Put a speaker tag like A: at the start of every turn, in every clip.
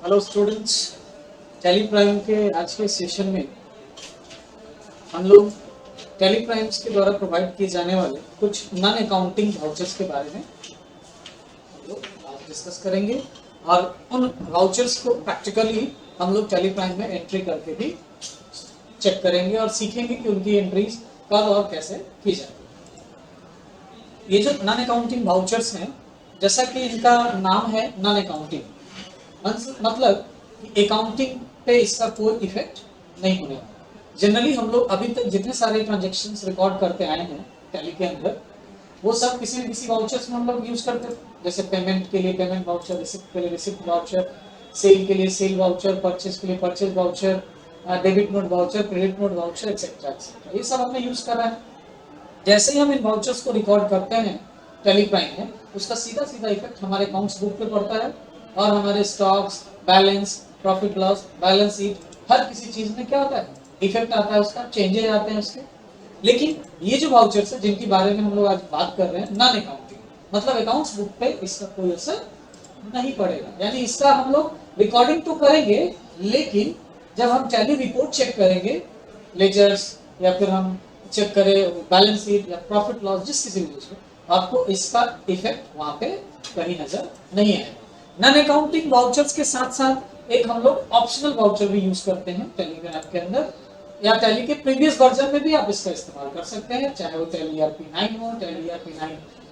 A: Hello students, tally prime के आज के सेशन में हम लोग टैली प्राइम्स के द्वारा प्रोवाइड किए जाने वाले कुछ नॉन अकाउंटिंग वाउचर्स के बारे में हम लोग आज डिस्कस करेंगे और उन वाउचर्स को प्रैक्टिकली हम लोग टैली प्राइम में एंट्री करके भी चेक करेंगे और सीखेंगे कि उनकी एंट्रीज कब और कैसे की जाती। ये जो नॉन अकाउंटिंग वाउचर्स हैं, जैसा कि इनका नाम है नॉन अकाउंटिंग, मतलब अकाउंटिंग पे इसका कोई इफेक्ट नहीं होने वाला। जनरली हम लोग अभी तक जितने सारे ट्रांजैक्शंस रिकॉर्ड करते आए हैं टैली के अंदर, वो सब किसी न किसी वाउचर्स में हम लोग यूज करते हैं। जैसे पेमेंट के लिए पेमेंट वाउचर, रिसिप्ट के लिए रिसिप्ट वाउचर, सेल के लिए सेल वाउचर, परचेज के लिए purchase voucher, debit note voucher, credit note voucher, etcetera etcetera, ये सब हमने यूज करा है। जैसे ही हम इन वाउचर्स को रिकॉर्ड करते हैं टैली प्राइम में, उसका सीधा सीधा इफेक्ट हमारे अकाउंट्स बुक पे पड़ता है और हमारे stocks, balance, profit loss, balance sheet, हर किसी चीज में क्या होता है, इफेक्ट आता है, उसका चेंजेस आते हैं उसके। लेकिन ये जो वाउचर्स है जिनके बारे में हम लोग आज बात कर रहे हैं, नॉन अकाउंटिंग, मतलब अकाउंट्स बुक पे इसका कोई असर नहीं पड़ेगा। यानी इसका हम लोग रिकॉर्डिंग तो करेंगे, लेकिन जब हम टैली रिपोर्ट चेक करेंगे, लेजर्स, या फिर हम चेक करें बैलेंस शीट या प्रॉफिट लॉस, जिस किसी भी चीज, आपको इसका इफेक्ट वहां पे कहीं नजर नहीं आएगा। नॉन अकाउंटिंग वाउचर्स के साथ साथ एक हम लोग ऑप्शनल वाउचर भी यूज करते हैं टैली के ऐप के अंदर, या टैली के प्रीवियस वर्जन में भी आप इसका इस्तेमाल कर सकते हैं, चाहे वो टैली ERP9 हो, टैली ERP9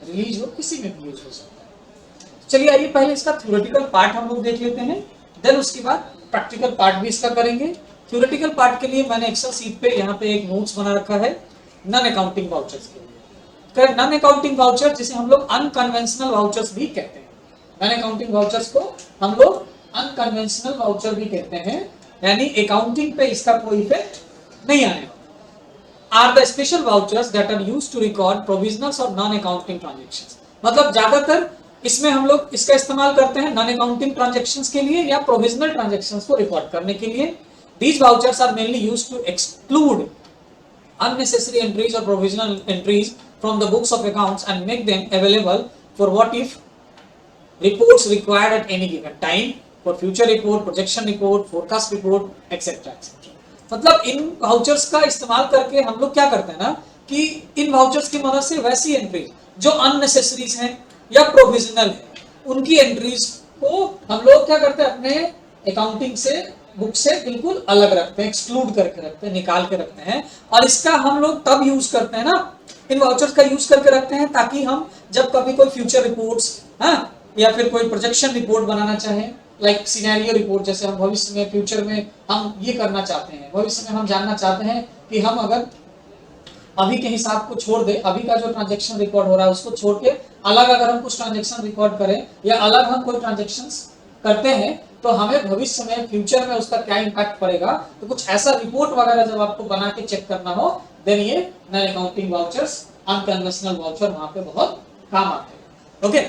A: रिलीज हो, किसी में भी यूज हो सकता है। चलिए आइए पहले इसका थ्योरेटिकल पार्ट हम लोग देख लेते हैं, देन उसके बाद प्रैक्टिकल पार्ट भी इसका करेंगे। थ्योरेटिकल पार्ट के लिए मैंने एक्सेल सीट पे यहाँ पे एक नोट्स बना रखा है नॉन अकाउंटिंग वाउचर्स के लिए। नॉन अकाउंटिंग वाउचर जिसे हम लोग अनकन्वेंशनल वाउचर्स भी कहते हैं, नॉन अकाउंटिंग वाउचर्स को हम लोग अनकन्वेंशनल वाउचर भी कहते हैं, यानी अकाउंटिंग पे इसका कोई इफेक्ट नहीं आने वाला। Are the special vouchers that are used to record provisionals और नॉन अकाउंटिंग ट्रांजैक्शंस, मतलब ज्यादातर इसमें हम लोग इसका इस्तेमाल करते हैं नॉन अकाउंटिंग ट्रांजैक्शंस के लिए या प्रोविजनल ट्रांजैक्शंस को रिकॉर्ड करने के लिए। These vouchers are mainly used to exclude unnecessary entries or provisional entries from the books of accounts and make them available for what if reports required at any given time, for future report, projection report, forecast report, etc. मतलब इन vouchers का इस्तेमाल करके हम लोग क्या करते हैं ना, कि इन वाउचर्स की मदद से वैसी एंट्री जो अननेसेसरीज हैं या प्रोविजनल है, उनकी एंट्रीज को हम लोग क्या करते हैं, अपने अकाउंटिंग से, बुक से बिल्कुल अलग रखते हैं, एक्सक्लूड करके रखते हैं, निकाल के रखते हैं। और इसका हम लोग तब यूज करते हैं ना, इन वाउचर्स का यूज करके रखते हैं ताकि हम जब कभी कोई फ्यूचर रिपोर्ट्स, या फिर कोई प्रोजेक्शन रिपोर्ट बनाना चाहें, लाइक सिनेरियो रिपोर्ट, जैसे हम भविष्य में, फ्यूचर में हम ये करना चाहते हैं, भविष्य में हम जानना चाहते हैं कि हम अगर अभी के हिसाब को छोड़ दे, अभी का जो ट्रांजैक्शन रिकॉर्ड हो रहा है उसको छोड़ के अलग अगर हम कुछ ट्रांजैक्शन रिकॉर्ड करें, या अलग हम कोई ट्रांजैक्शन करते हैं, तो हमें भविष्य में, फ्यूचर में उसका क्या इंपैक्ट पड़ेगा, तो कुछ ऐसा रिपोर्ट वगैरह जब आपको बना के चेक करना हो, देन ये non accounting vouchers, unconventional voucher वहां पे बहुत काम आते हैं। ओके,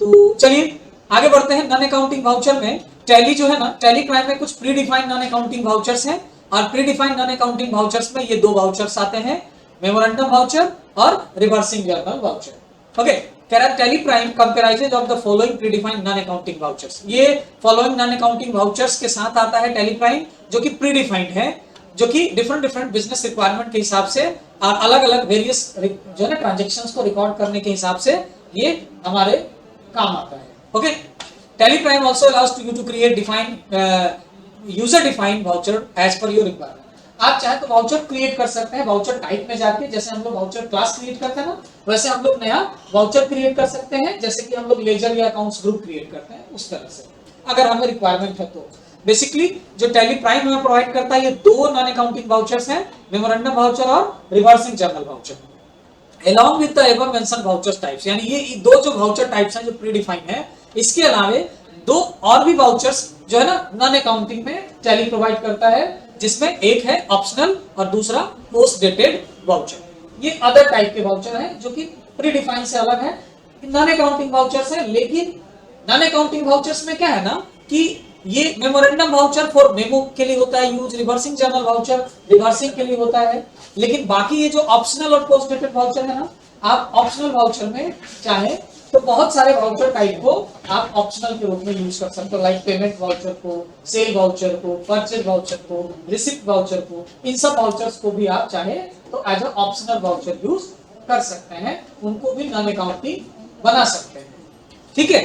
A: तो चलिए आगे बढ़ते हैं। नॉन अकाउंटिंग वाउचर में टैली जो है ना, टैली प्राइम में कुछ pre defined non accounting vouchers हैं, और pre defined non accounting vouchers में ये दो वाउचर्स आते हैं, मेमोरेंडम वाउचर और reversing journal voucher. Okay, Tally Prime comprises of the following predefined non accounting vouchers, ये फॉलोइंग नॉन अकाउंटिंग वाउचर्स के साथ आता है टैली प्राइम, जो कि प्रीडिफाइंड है, जो कि डिफरेंट बिजनेस रिक्वायरमेंट के हिसाब से और अलग अलग वेरियस जो है ट्रांजैक्शंस को रिकॉर्ड करने के हिसाब से ये हमारे काम आता है। Okay, Tally Prime also allows you to create defined user defined voucher as per your requirement. आप चाहे तो वाउचर क्रिएट कर सकते हैं, वाउचर टाइप में जाके, जैसे हम लोग वाउचर क्लास क्रिएट करते हैं ना, वैसे हम लोग नया वाउचर क्रिएट कर सकते हैं, जैसे कि हम लोग लेजर या अकाउंट्स ग्रुप क्रिएट करते हैं, उस तरह से अगर हमें रिक्वायरमेंट है तो। बेसिकली जो टैली प्राइम हमें प्रोवाइड करता है, ये दो नॉन अकाउंटिंग वाउचर्स हैं, मेमोरेंडम वाउचर और reversing journal voucher, along with the above mentioned voucher types, यानी ये दो जो वाउचर टाइप्स हैं जो प्री डिफाइंड है, इसके अलावे दो और भी वाउचर्स जो है ना नॉन अकाउंटिंग में टैली प्रोवाइड करता है, जिसमें एक है ऑप्शनल और दूसरा पोस्ट डेटेड वाउचर। ये अदर टाइप के वाउचर हैं जो कि प्री डिफाइंड से अलग है, नॉन अकाउंटिंग वाउचर्स हैं। लेकिन नॉन अकाउंटिंग वाउचर्स में क्या है ना, कि ये मेमोरेंडम वाउचर फॉर मेमो के लिए होता है use, reversing journal voucher reversing के लिए होता है। लेकिन बाकी ये जो ऑप्शनल और पोस्ट डेटेड वाउचर है ना, आप ऑप्शनल वाउचर में चाहे तो बहुत सारे वाउचर टाइप को आप ऑप्शनल के रूप में यूज कर सकते हो, लाइक पेमेंट वाउचर को, सेल वाउचर को, परचेज वाउचर को, रिसिप्ट वाउचर को, इन सब वाउचर्स को भी आप चाहे तो as a optional voucher use कर सकते हैं, उनको भी नॉन अकाउंटिंग बना सकते हैं। ठीक है,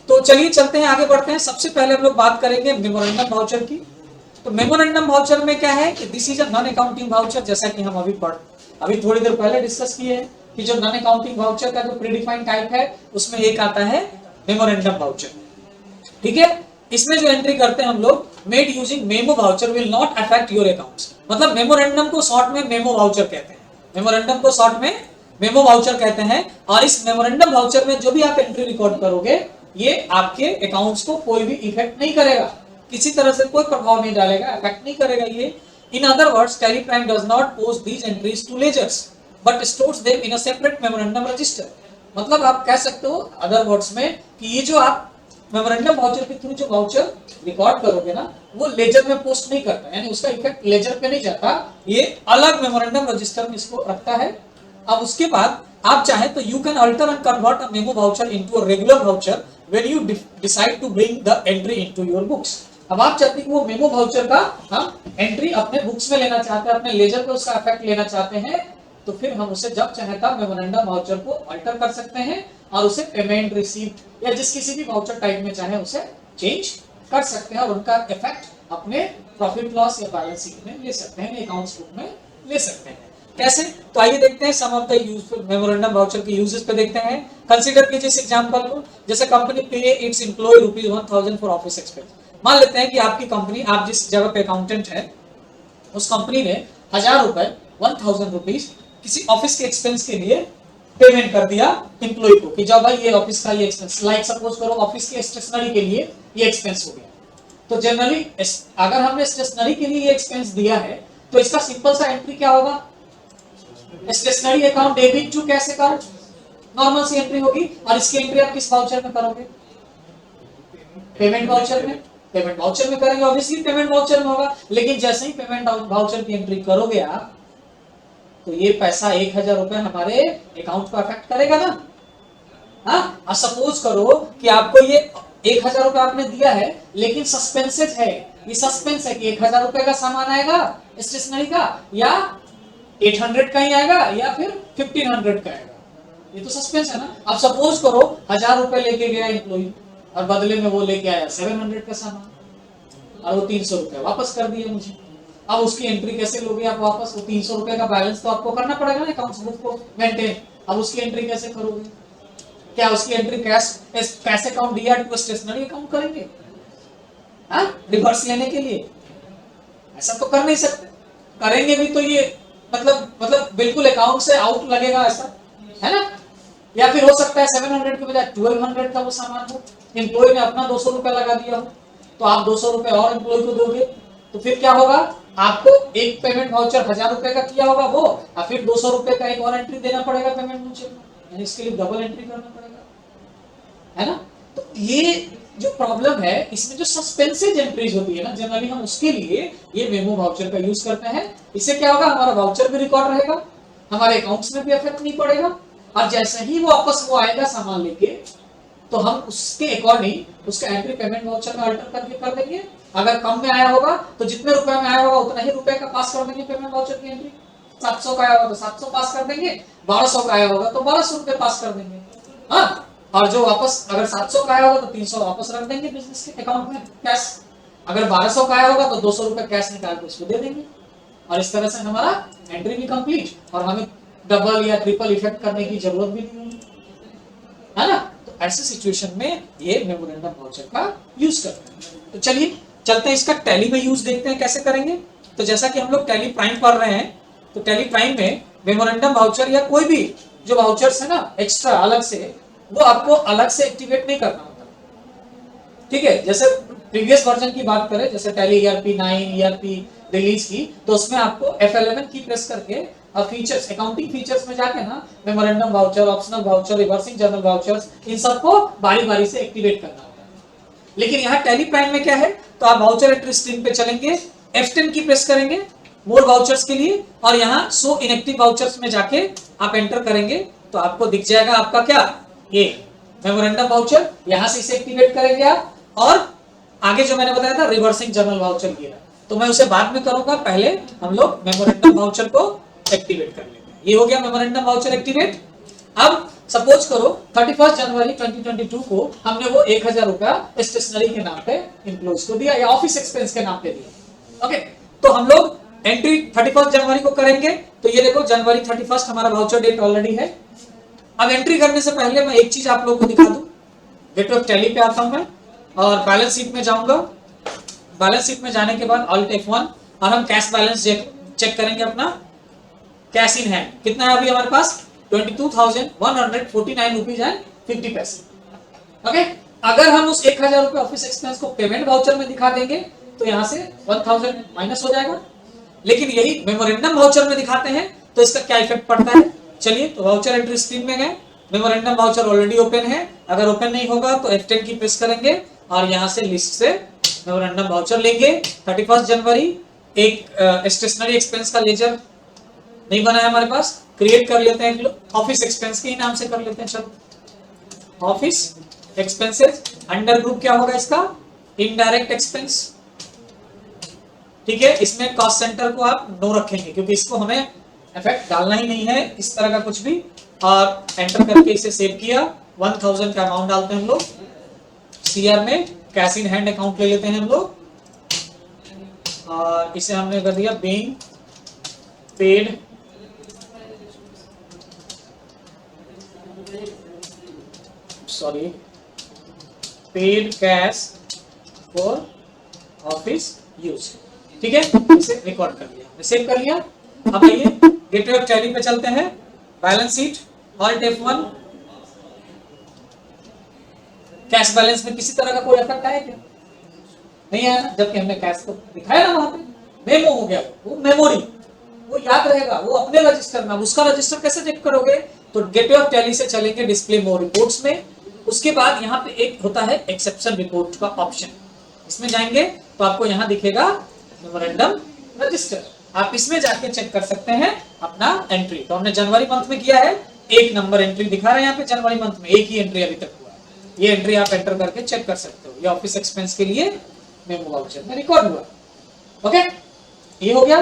A: तो चलिए चलते हैं, आगे बढ़ते हैं। सबसे पहले हम लोग बात करेंगे मेमोरेंडम वाउचर की। तो मेमोरेंडम वाउचर में क्या है कि this is a non accounting voucher, जैसा कि हम अभी थोड़ी देर पहले डिस्कस किए हैं कि जो नॉन अकाउंटिंग वाउचर का जो प्रीडिफाइंड टाइप है उसमें एक आता है मेमोरेंडम वाउचर। ठीक है, इसमें जो एंट्री करते हैं हम लोग, made using memo voucher will not affect your accounts. मतलब मेमोरेंडम को शॉर्ट में मेमो वाउचर कहते हैं, मेमोरेंडम को शॉर्ट में मेमो वाउचर कहते हैं। और इस मेमोरेंडम वाउचर में जो भी आप एंट्री रिकॉर्ड करोगे ये आपके अकाउंट्स को कोई भी इफेक्ट नहीं करेगा, किसी तरह से कोई प्रभाव नहीं डालेगा, अफेक्ट नहीं करेगा ये। In other words, Tally Prime does not post these entries to ledgers but stores them in a separate memorandum register. मतलब आप कह सकते हो अदर वर्ड्स में कि ये जो आप मेमोरेंडम वाउचर के थ्रू जो वाउचर रिकॉर्ड करोगे ना, वो लेजर में पोस्ट नहीं करता, यानी उसका इफेक्ट लेजर पे नहीं जाता, ये अलग मेमोरेंडम रजिस्टर में इसको रखता है। अब उसके बाद आप चाहे तो you can alter and convert a memo voucher into a regular voucher when you decide to bring the entry into your books. अब आप चाहते हैं कि वो मेमो वाउचर का हम एंट्री अपने बुक्स में लेना चाहते हैं, अपने लेजर पे उसका इफेक्ट लेना चाहते हैं, तो फिर हम उसे जब चाहे तब मेमोरेंडम वाउचर को अल्टर कर सकते हैं और उसे पेमेंट, रिसीप्ट या जिस किसी भी वाउचर टाइप में चाहे उसे चेंज कर सकते हैं और उनका इफेक्ट अपने प्रॉफिट लॉस या बैलेंस शीट में ले सकते हैं, अकाउंट्स बुक में ले सकते हैं। कैसे? तो आइए देखते हैं some of the useful memorandum voucher के यूजेस पे देखते हैं। कंसीडर कीजिए इस एग्जांपल को, जैसे company pay its employ ₹1000 for office expense. मान लेते हैं कि आपकी कंपनी, आप जिस जगह पे अकाउंटेंट है उस कंपनी ने ₹1000 किसी ऑफिस के एक्सपेंस के लिए पेमेंट कर दिया एम्प्लॉय को कि जाओ भाई ये ऑफिस का ये एक्सपेंस, लाइक सपोज करो ऑफिस के स्टेशनरी के लिए ये एक्सपेंस हो गया। तो जनरली अगर हमने स्टेशनरी के लिए ये एक्सपेंस दिया है तो इसका सिंपल सा एंट्री क्या होगा, stationery account debit to cash account, normal सी एंट्री होगी। और इसकी एंट्री आप किस वाउचर में करोगे? पेमेंट वाउचर में। पेमेंट वाउचर में करेंगे, ऑब्वियसली पेमेंट वाउचर में होगा। लेकिन जैसे ही पेमेंट वाउचर की एंट्री करोगे आप, तो ये पैसा ₹1000 हमारे अकाउंट को अफेक्ट करेगा ना। हाँ, अब सपोज करो कि आपको ये ₹1000 आपने दिया है, लेकिन सस्पेंसेज है, ये सस्पेंस है कि ₹1000 का सामान आएगा स्टेशनरी का, या 800 का ही आएगा, या फिर 1500 का आएगा, ये तो सस्पेंस है ना। अब सपोज करो ₹1000 लेके गया एम्प्लॉय और बदले में वो लेके आया 700 का सामान और वो ₹300 वापस कर दिए मुझे। अब उसकी एंट्री कैसे लोगे आप वापस? वो ₹300 का बैलेंस तो आपको करना पड़ेगा ना अकाउंट्स बुक को मेंटेन। अब उसकी एंट्री कैसे करोगे? क्या उसकी एंट्री कैश अकाउंट दिया टू स्टेशनरी अकाउंट करेंगे? हाँ, रिवर्स लेने के लिए ऐसा तो कर नहीं सकते। करेंगे भी तो ये मतलब बिल्कुल अकाउंट से आउट लगेगा, ऐसा है ना। या फिर हो सकता है 700 के बजाय 1200 का वो सामान हो, एम्प्लॉय ने अपना ₹200 लगा दिया हो, तो आप ₹200 और एम्प्लॉय को दोगे, तो फिर क्या होगा? आपको एक पेमेंट वाउचर ₹1000 का किया होगा वो, और फिर ₹200 का एक और एंट्री देना पड़ेगा पेमेंट वाउचर में, यानी इसके लिए डबल एंट्री करना पड़ेगा, है ना। तो ये जो प्रॉब्लम है, इसमें जो सस्पेंसेज एंट्रीज होती है ना, जनरली हम उसके लिए ये मेमो वाउचर का यूज करते हैं। इससे क्या होगा? हमारा वाउचर भी रिकॉर्ड रहेगा, हमारे अकाउंट्स में भी इफेक्ट नहीं पड़ेगा, और जैसे ही वो वापस वो आएगा सामान लेके, तो हम उसके अकॉर्डिंग उसका एंट्री पेमेंट वाउचर में अल्टर करके कर देंगे। अगर कम में आया होगा तो जितने रुपए में आया होगा उतना ही रुपए का पास कर देंगे पेमेंट वाउचर की एंट्री। 700 का आया होगा तो 700 पास कर देंगे, 1200 का आया होगा तो ₹1200 पास कर देंगे। हाँ, और जो वापस अगर 700 का आया होगा तो 300 वापस रख देंगे बिजनेस के अकाउंट में कैश। अगर 1200 का आया होगा तो ₹200 कैश निकाल के उसको दे देंगे, और इस तरह से हमारा एंट्री भी कंप्लीट, और हमें डबल या ट्रिपल इफेक्ट करने की जरूरत भी नहीं होगी, है ना। तो ऐसे सिचुएशन में ये मेमोरेंडम वाउचर का यूज करते हैं। तो चलिए चलते हैं इसका टैली में यूज देखते हैं कैसे करेंगे। तो जैसा कि हम लोग टैली प्राइम पढ़ रहे हैं, तो टैली प्राइम में मेमोरेंडम वाउचर या कोई भी जो वाउचर्स है ना एक्स्ट्रा अलग से, वो आपको अलग से एक्टिवेट नहीं करना होता, ठीक है। जैसे प्रीवियस वर्जन की बात करें, जैसे टैली ERP 9 ERP रिलीज की, तो उसमें आपको F11 की प्रेस करके और फीचर्स, अकाउंटिंग फीचर्स में जाके ना memorandum voucher, optional voucher, reversing journal vouchers, इन सबको बारी-बारी से एक्टिवेट करना होता है। लेकिन यहाँ टैली प्राइम में क्या है, तो आप वाउचर एंट्री स्क्रीन पे चलेंगे, F10 की प्रेस करेंगे मोर वाउचर्स के लिए, और यहाँ शो इनएक्टिव वाउचर्स में जाके आप एंटर करेंगे, तो आपको दिख जाएगा आपका क्या, ये मेमोरेंडम वाउचर, यहां से इसे एक्टिवेट करेंगे आप। और आगे जो मैंने बताया था रिवर्सिंग जर्नल वाउचर ये, तो मैं उसे बाद में करूंगा, पहले हम लोग मेमोरेंडम वाउचर को एक्टिवेट कर लेते हैं। ये हो गया मेमोरेंडम वाउचर एक्टिवेट। अब सपोज करो 31 जनवरी 2022 को हमने वो 1000 रुपया स्टेशनरी के नाम पे एम्प्लॉइज को दिया या ऑफिस एक्सपेंस के नाम पे दिया। ओके, तो हम लोग एंट्री 31 जनवरी को करेंगे। तो ये देखो जनवरी 31 हमारा वाउचर डेट ऑलरेडी है। अब एंट्री करने से पहले मैं एक चीज आप लोगों को दिखा दूं। गेटवे ऑफ टैली पे आता हूं मैं और बैलेंस शीट में जाऊंगा। बैलेंस शीट में जाने के बाद ऑल्ट F1 और हम कैश बैलेंस चेक करेंगे अपना। कैश इन हैंड कितना है अभी हमारे पास 22,149 रुपीज एंड 50 पैसे। ओके, अगर हम उस 1000 रुपए ऑफिस एक्सपेंस को पेमेंट वाउचर में दिखा देंगे तो यहां से 1000 माइनस हो जाएगा। लेकिन यही मेमोरेंडम वाउचर में दिखाते हैं तो इसका क्या इफेक्ट पड़ता है। चलिए, तो वाउचर एंट्री स्क्रीन में गए। मेमोरेंडम वाउचर ऑलरेडी ओपन है। अगर ओपन नहीं होगा तो F10 की प्रेस करेंगे और यहां से लिस्ट से मेमोरेंडम वाउचर लेंगे। 31 जनवरी एक स्टेशनरी एक्सपेंस का लेजर नहीं बना है हमारे पास, क्रिएट कर लेते हैं। ऑफिस एक्सपेंस के ही नाम से कर लेते हैं। चलो, ऑफिस एक्सपेंसेस अंडर ग्रुप क्या होगा इसका, इनडायरेक्ट एक्सपेंस। ठीक है, इसमें कॉस्ट सेंटर को आप नो रखेंगे क्योंकि इसको हमें इफेक्ट डालना ही नहीं है इस तरह का कुछ भी। और एंटर करके इसे सेव किया। 1000 का अमाउंट डालते हैं हम लोग। CR में कैश इन हैंड अकाउंट ले लेते हैं हम लोग और इसे हमने कर दिया being paid paid cash for office use. ठीक है, इसे रिकॉर्ड कर लिया, सेव कर लिया। अब आइए गेटवे ऑफ टैली पे चलते हैं। Balance sheet alt F1। Cash balance में किसी तरह का कोई इफेक्ट आया क्या? नहीं आया ना, जबकि हमने कैश को दिखाया ना वहां पे। मेमो हो गया, वो मेमोरी, वो याद रहेगा, वो अपने रजिस्टर में। उसका रजिस्टर कैसे चेक करोगे? तो गेटवे ऑफ टैली से चलेंगे डिस्प्ले मोर रिपोर्ट्स में। उसके बाद यहाँ पे एक होता है एक्सेप्शन रिपोर्ट का ऑप्शन, इसमें जाएंगे तो आपको यहाँ दिखेगा मेमोरेंडम रजिस्टर। आप इसमें जाके चेक कर सकते हैं अपना एंट्री। तो हमने जनवरी मंथ में किया है, 1 नंबर एंट्री दिखा रहा है यहाँ पे। जनवरी मंथ में एक ही एंट्री अभी तक हुआ है। ये एंट्री आप एंटर करके चेक कर सकते हो। ये ऑफिस एक्सपेंस के लिए मेमो वाउचर में रिकॉर्ड हुआ। ओके, ये हो गया।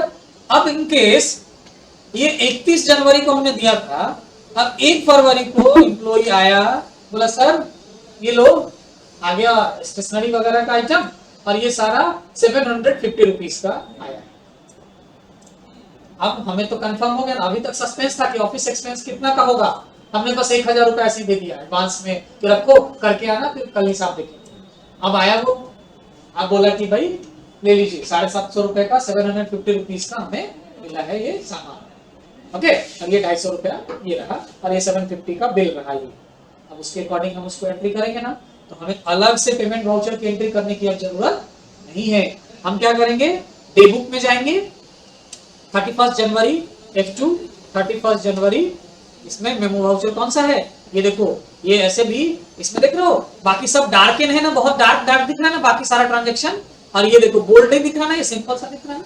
A: अब इन केस ये 31 जनवरी को हमने दिया था, अब 1 फरवरी को एम्प्लॉई आया, बोला सर ये लो आ गया स्टेशनरी वगैरह का आइटम और ये सारा 750 रुपीज का आया। अब हमें तो कंफर्म हो गया ना, अभी तक सस्पेंस था कि ऑफिस एक्सपेंस कितना का होगा। हमने बस 1000 रुपए ऐसे दे दिया एडवांस में कि रखो करके आना, फिर कल हिसाब देखेंगे। अब आया वो, अब बोला कि भाई ले लीजिए 750 रुपए का 750 रुपीज का हमें मिला है ये सामान। ओके, और ये 250 रुपया ये रहा और ये 750 का बिल रहा ये। अब उसके अकॉर्डिंग हम उसको एंट्री करेंगे ना, तो हमें अलग से पेमेंट वाउचर की एंट्री करने की अब जरूरत नहीं है। हम क्या करेंगे, डे बुक में जाएंगे। 31 जनवरी F2 31 जनवरी, इसमें मेमो वाउचर कौन सा है ये देखो। ये ऐसे भी इसमें देख रहे हो, बाकी सब डार्क इन है ना, बहुत डार्क डार्क दिख रहा है ना बाकी सारा ट्रांजेक्शन। और ये देखो बोल्ड दिख रहा है, ये सिंपल सा दिख रहा है,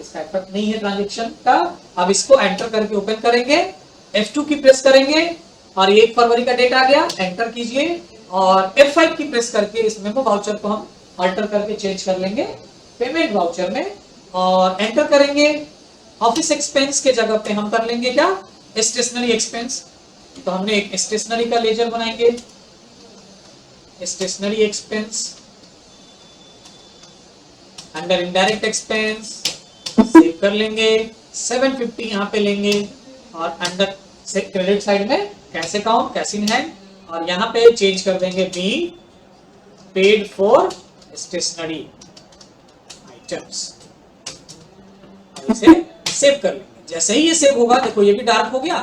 A: इसका इफेक्ट नहीं है ट्रांजेक्शन का। अब इसको एंटर करके ओपन करेंगे, F2 की प्रेस करेंगे और 1 फरवरी का डेट आ गया, एंटर कीजिए और F5 की प्रेस करके इस मेमो वाउचर को हम अल्टर करके चेंज कर लेंगे पेमेंट वाउचर में और एंटर करेंगे। ऑफिस एक्सपेंस के जगह पे हम कर लेंगे क्या, स्टेशनरी एक्सपेंस। तो हमने एक स्टेशनरी का लेजर बनाएंगे, stationery expense under indirect expense, save कर लेंगे। 750 यहाँ पे लेंगे और अंडर से क्रेडिट साइड में cash account cash in hand और यहाँ पे चेंज कर देंगे being paid for stationery items. इसे सेव कर लेंगे। जैसे ही ये सेव होगा, देखो ये भी डार्क हो गया,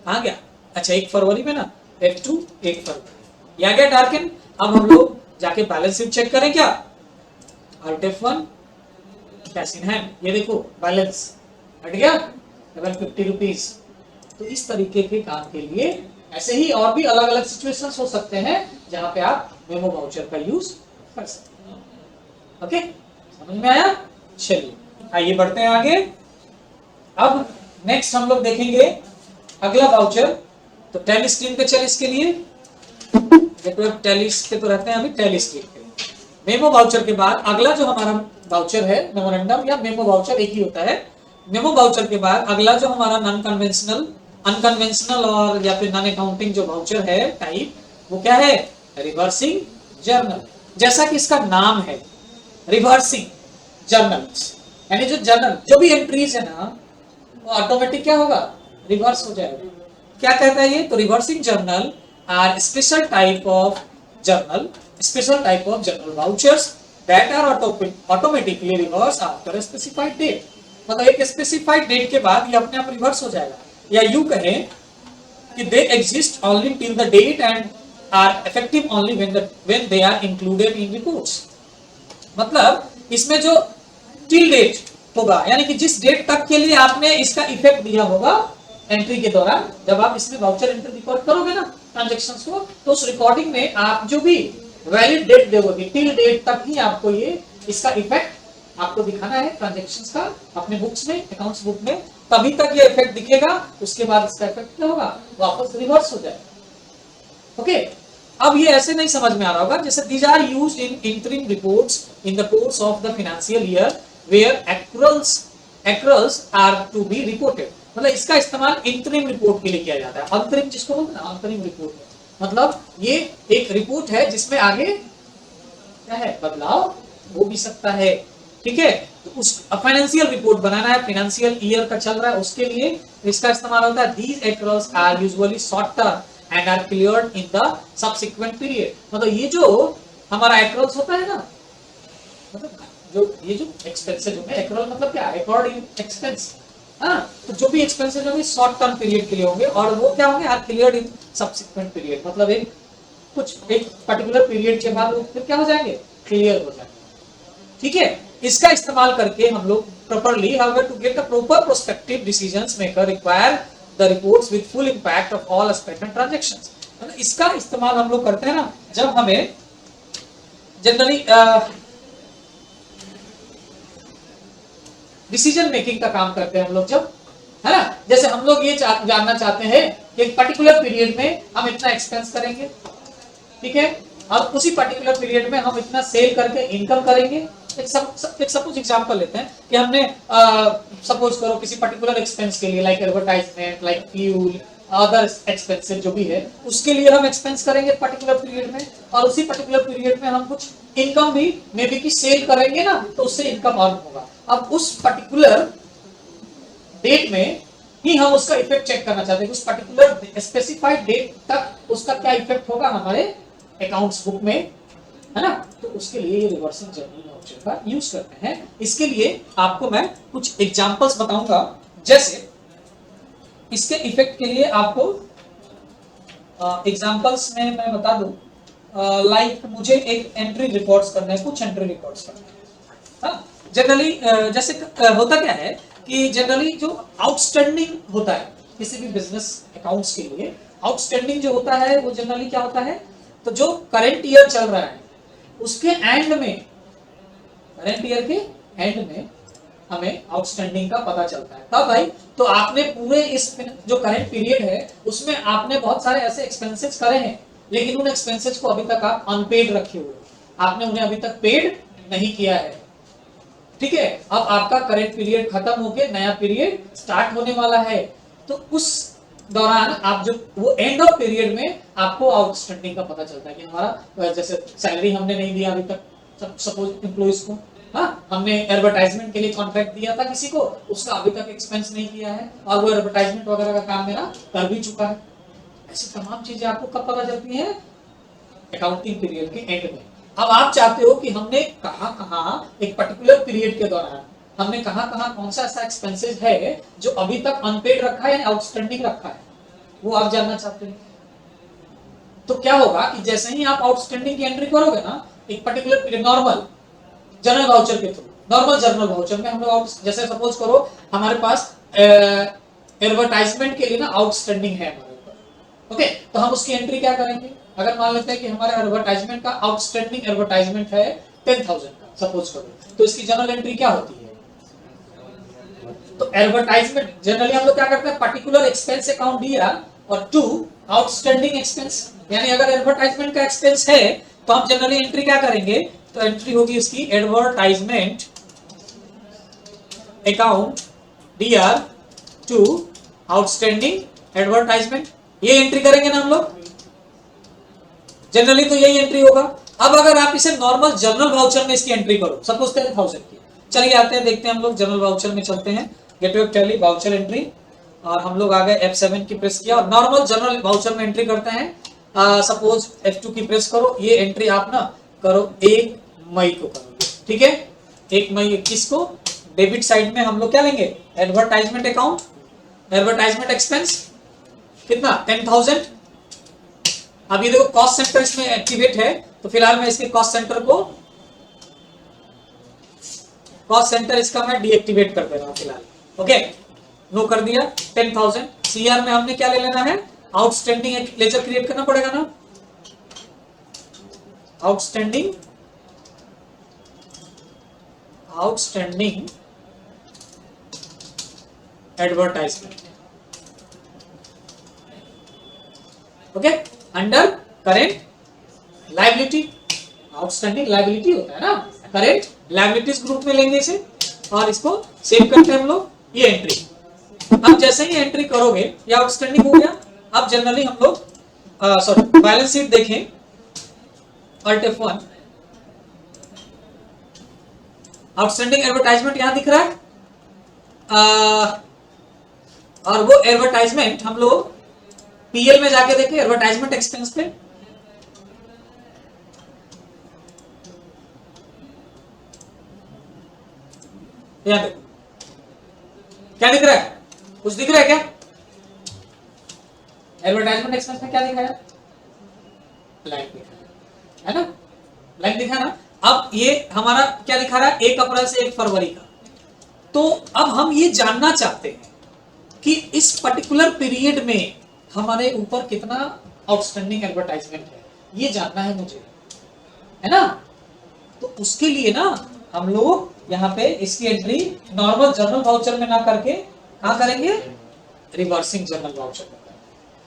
A: कहाँ गया, अच्छा 1 फरवरी में ना, F2 1 फरवरी, ये आ गया डार्कन। अब हम लोग जाके बैलेंस शीट चेक करें क्या, Alt F1 cash in hand, ये देखो बैलेंस हट गया 750 रुपीज। तो इस तरीके के काम के लिए ऐसे ही और भी अलग अलग सिचुएशंस हो सकते हैं जहां पे आप मेमो वाउचर का यूज कर सकते हैं। ओके, समझ में आया? चलिए आइए बढ़ते हैं आगे। अब नेक्स्ट हम लोग देखेंगे अगला वाउचर। तो टैली स्क्रीन पे चल, इसके लिए नेटवर्क टैली के तो रहते हैं अभी टैली स्टेट के। मेमो वाउचर के बाद अगला जो हमारा वाउचर है, मेमोरेंडम या मेमो वाउचर एक ही होता है। मेमो वाउचर के बाद अगला जो हमारा नॉन कन्वेंशनल, अनकन्वेंशनल और या फिर नॉन अकाउंटिंग जो वाउचर है टाइप, वो क्या है? Reversing journal. जैसा कि इसका नाम है रिवर्सिंग जर्नल्स, यानी जो जर्नल जो भी एंट्रीज है ना वो ऑटोमेटिक क्या होगा? रिवर्स हो जाएगा। क्या कहता है ये? तो reversing journal are special type of journal, special type of journal vouchers that are automatically reverse after specified date. मतलब एक स्पेसिफाइड डेट के बाद ये अपने आप रिवर्स हो जाएगा, या यूं कहें कि they exist only till the date and are effective only when they are included in reports। मतलब इसमें जो टिल डेट होगा, यानी कि जिस डेट तक के लिए आपने इसका इफेक्ट दिया होगा एंट्री के दौरान, जब आप इसमें वाउचर एंट्री रिकॉर्ड करोगे ना ट्रांजैक्शंस को, तो उस रिकॉर्डिंग में आप जो भी वैलिड डेट दोगे टिल डेट तक ही आपको ये इसका इफेक्ट आपको दिखाना है ट्रांजैक्शंस का अपने बुक्स में, अकाउंट्स बुक में। तभी तक ये इफेक्ट दिखेगा, उसके बाद इसका इफेक्ट क्या होगा? वापस रिवर्स हो जाएगा। ओके, अब ये ऐसे नहीं समझ में आ रहा होगा, जैसे these are used in interim reports in the course of the financial year where accruals are to be reported. मतलब इसका इस्तेमाल इंटरिम रिपोर्ट के लिए किया जाता है। अंतरिम जिसको बोलते हैं ना, अंतरिम रिपोर्ट, मतलब ये एक रिपोर्ट है जिसमें आगे क्या है? बदलाव हो भी सकता है। ठीक है, तो उस फाइनेंशियल रिपोर्ट बनाना है, फाइनेंशियल ईयर का चल रहा है, उसके लिए इसका इस्तेमाल होता है। These accruals are usually shorter and are cleared in the subsequent period. मतलब ये जो हमारा एक्रूअल्स होता है ना, मतलब जो ये जो एक्सपेंसेस होते हैं, एक्रूअल मतलब क्या? According expense. हाँ, तो जो भी एक्सपेंसेस होंगे शॉर्ट टर्म पीरियड के लिए होंगे, और वो क्या होंगे? Are cleared in subsequent period. मतलब एक पर्टिकुलर पीरियड के बाद वो फिर क्या हो जाएंगे? क्लियर हो जाएंगे। ठीक है, इसका इस्तेमाल करके हम लोग properly how to get the proper prospective decisions maker require the reports with full impact of all aspect and transactions. मतलब इसका इस्तेमाल हम लोग करते हैं ना जब हमें जनरली डिसीजन मेकिंग का काम करते हैं हम लोग, जब है ना, जैसे हम लोग ये जानना चाहते हैं कि एक पर्टिकुलर पीरियड में हम इतना एक्सपेंस करेंगे, ठीक है, और उसी पर्टिकुलर पीरियड में हम इतना सेल करके इनकम करेंगे। एक सपोज एग्जांपल लेते हैं कि हमने सपोज करो किसी पर्टिकुलर एक्सपेंस के लिए, like advertisement, like fuel, other expenses जो भी है, उसके लिए हम एक्सपेंस करेंगे पर्टिकुलर पीरियड में, और उसी पर्टिकुलर पीरियड में हम कुछ इनकम भी मे बी की सेल करेंगे ना, तो उससे इनकम अर्न होगा। अब उस पर्टिकुलर डेट में ही हम उसका इफेक्ट चेक करना चाहते हैं, उस पर्टिकुलर स्पेसिफाइड डेट तक उसका क्या इफेक्ट होगा हमारे अकाउंट्स बुक में, है ना। तो उसके लिए ये रिवर्सिंग जर्नल वाउचर का यूज करते हैं। इसके लिए आपको मैं कुछ एग्जांपल्स बताऊंगा, जैसे इसके इफेक्ट के लिए आपको एग्जांपल्स में मैं बता दूं, लाइक मुझे एक एंट्री रिकॉर्ड्स करना है, कुछ एंट्री रिकॉर्ड्स करना है। हाँ, जनरली जैसे होता क्या है कि जनरली जो आउटस्टैंडिंग होता है किसी भी बिजनेस अकाउंट्स के लिए, आउटस्टैंडिंग जो होता है वो जनरली क्या होता है, तो जो करंट ईयर चल रहा है उसके एंड में, करंट ईयर के एंड में हमें आउटस्टैंडिंग का पता चलता है। तब भाई, तो आपने पूरे इस जो करंट पीरियड है उसमें आपने बहुत सारे ऐसे एक्सपेंसेस करे हैं, लेकिन उन एक्सपेंसेस को अभी तक आप अनपेड रखे हुए, आपने उन्हें अभी तक पेड नहीं किया है। ठीक है, अब आपका करंट पीरियड खत्म होके नया पीरियड स्टार्ट होने वाला है, तो उस दौरान आप जो वो एंड ऑफ पीरियड में आपको आउटस्टैंडिंग का पता चलता है कि हमारा जैसे सैलरी हमने नहीं दिया अभी तक, सपोज एम्प्लॉइज को, हाँ, हमने एडवर्टाइजमेंट के लिए कॉन्ट्रैक्ट दिया था किसी को, उसका अभी तक एक्सपेंस नहीं किया है, और वो एडवर्टाइजमेंट वगैरह का काम मेरा कर भी चुका है। ऐसी तमाम चीजें आपको कब पता चलती है? अकाउंटिंग पीरियड के एंड में। अब आप चाहते हो कि हमने कहां एक पर्टिकुलर पीरियड के दौरान हमने कहां कौन सा ऐसा एक्सपेंसेस है जो अभी तक अनपेड रखा है या आउटस्टैंडिंग रखा है, वो आप जानना चाहते हैं। तो क्या होगा कि जैसे ही आप आउटस्टैंडिंग की एंट्री करोगे ना, एक particular period normal general voucher के थ्रू, नॉर्मल जनरल वाउचर में हम लोग जैसे सपोज करो हमारे पास एडवर्टाइजमेंट के लिए ना आउटस्टैंडिंग है हमारे ऊपर, ओके, तो हम उसकी एंट्री क्या करेंगे? अगर मान लेते हैं कि हमारे एडवर्टाइजमेंट का आउटस्टैंडिंग एडवर्टाइजमेंट है 10,000 का, सपोज करो, तो इसकी जनरल एंट्री क्या होती है? तो एडवर्टाइजमेंट जनरली हम लोग क्या करते हैं, पर्टिकुलर एक्सपेंस अकाउंट दिया और 2 आउटस्टैंडिंग एक्सपेंस, यानी अगर एडवर्टाइजमेंट का एक्सपेंस है तो हम जनरली एंट्री क्या करेंगे, तो एंट्री होगी उसकी advertisement account DR to outstanding advertisement, ये एंट्री करेंगे ना हम लोग, जनरली तो यही एंट्री होगा। अब अगर आप इसे नॉर्मल जनरल वाउचर में इसकी एंट्री करो, सपोज 10,000 की, चलिए आते हैं देखते हैं, हम लोग जनरल वाउचर में चलते हैं, gateway of tally voucher entry, और हम लोग आ गए F7 की प्रेस किया और नॉर्मल जनरल वाउचर में एंट्री करते हैं। सपोज F2 की प्रेस करो, ये एंट्री आप ना करो 1 मई को करोगे, ठीक है, 1 मई 21 को। डेबिट साइड में हम लोग क्या लेंगे, एडवर्टाइजमेंट अकाउंट, एडवर्टाइजमेंट एक्सपेंस कितना 10,000। अब ये देखो कॉस्ट सेंटर इसमें एक्टिवेट है, तो फिलहाल मैं इसके कॉस्ट सेंटर को, कॉस्ट सेंटर इसका मैं डीएक्टिवेट कर दे रहा हूं फिलहाल, ओके, नो कर दिया। 10,000 सीआर में हमने क्या ले लेना है, आउटस्टैंडिंग एक लेजर क्रिएट करना पड़ेगा ना, outstanding advertisement, okay, under current liability, outstanding liability होता है ना, करेंट लायबिलिटीज ग्रुप में लेंगे इसे और इसको सेव करते हैं हम लोग, ये एंट्री। अब जैसे ही एंट्री करोगे ये आउटस्टैंडिंग हो गया। अब जनरली हम लोग सॉरी बैलेंस शीट देखें, Alt F1, आउटस्टैंडिंग एडवर्टाइजमेंट यहां दिख रहा है, और वो एडवर्टाइजमेंट हम लोग पीएल में जाके देखें, एडवर्टाइजमेंट एक्सपेंस पे, यहां देखो क्या दिख रहा है, कुछ दिख रहा है क्या, एडवर्टाइजमेंट एक्सपेंस में क्या दिखा है, ब्लैंक दिखा है ना, ब्लैंक दिखा ना। अब ये हमारा क्या दिखा रहा है, 1 अप्रैल से 1 फरवरी का। तो अब हम ये जानना चाहते हैं कि इस पर्टिकुलर पीरियड में हमारे ऊपर कितना आउटस्टैंडिंग एडवर्टाइजमेंट है, ये जानना है मुझे, है ना। तो उसके लिए ना हम लोग यहाँ पे इसकी एंट्री नॉर्मल जनरल वाउचर में ना करके कहाँ करेंगे, रिवर्सिंग जनरल वाउचर में।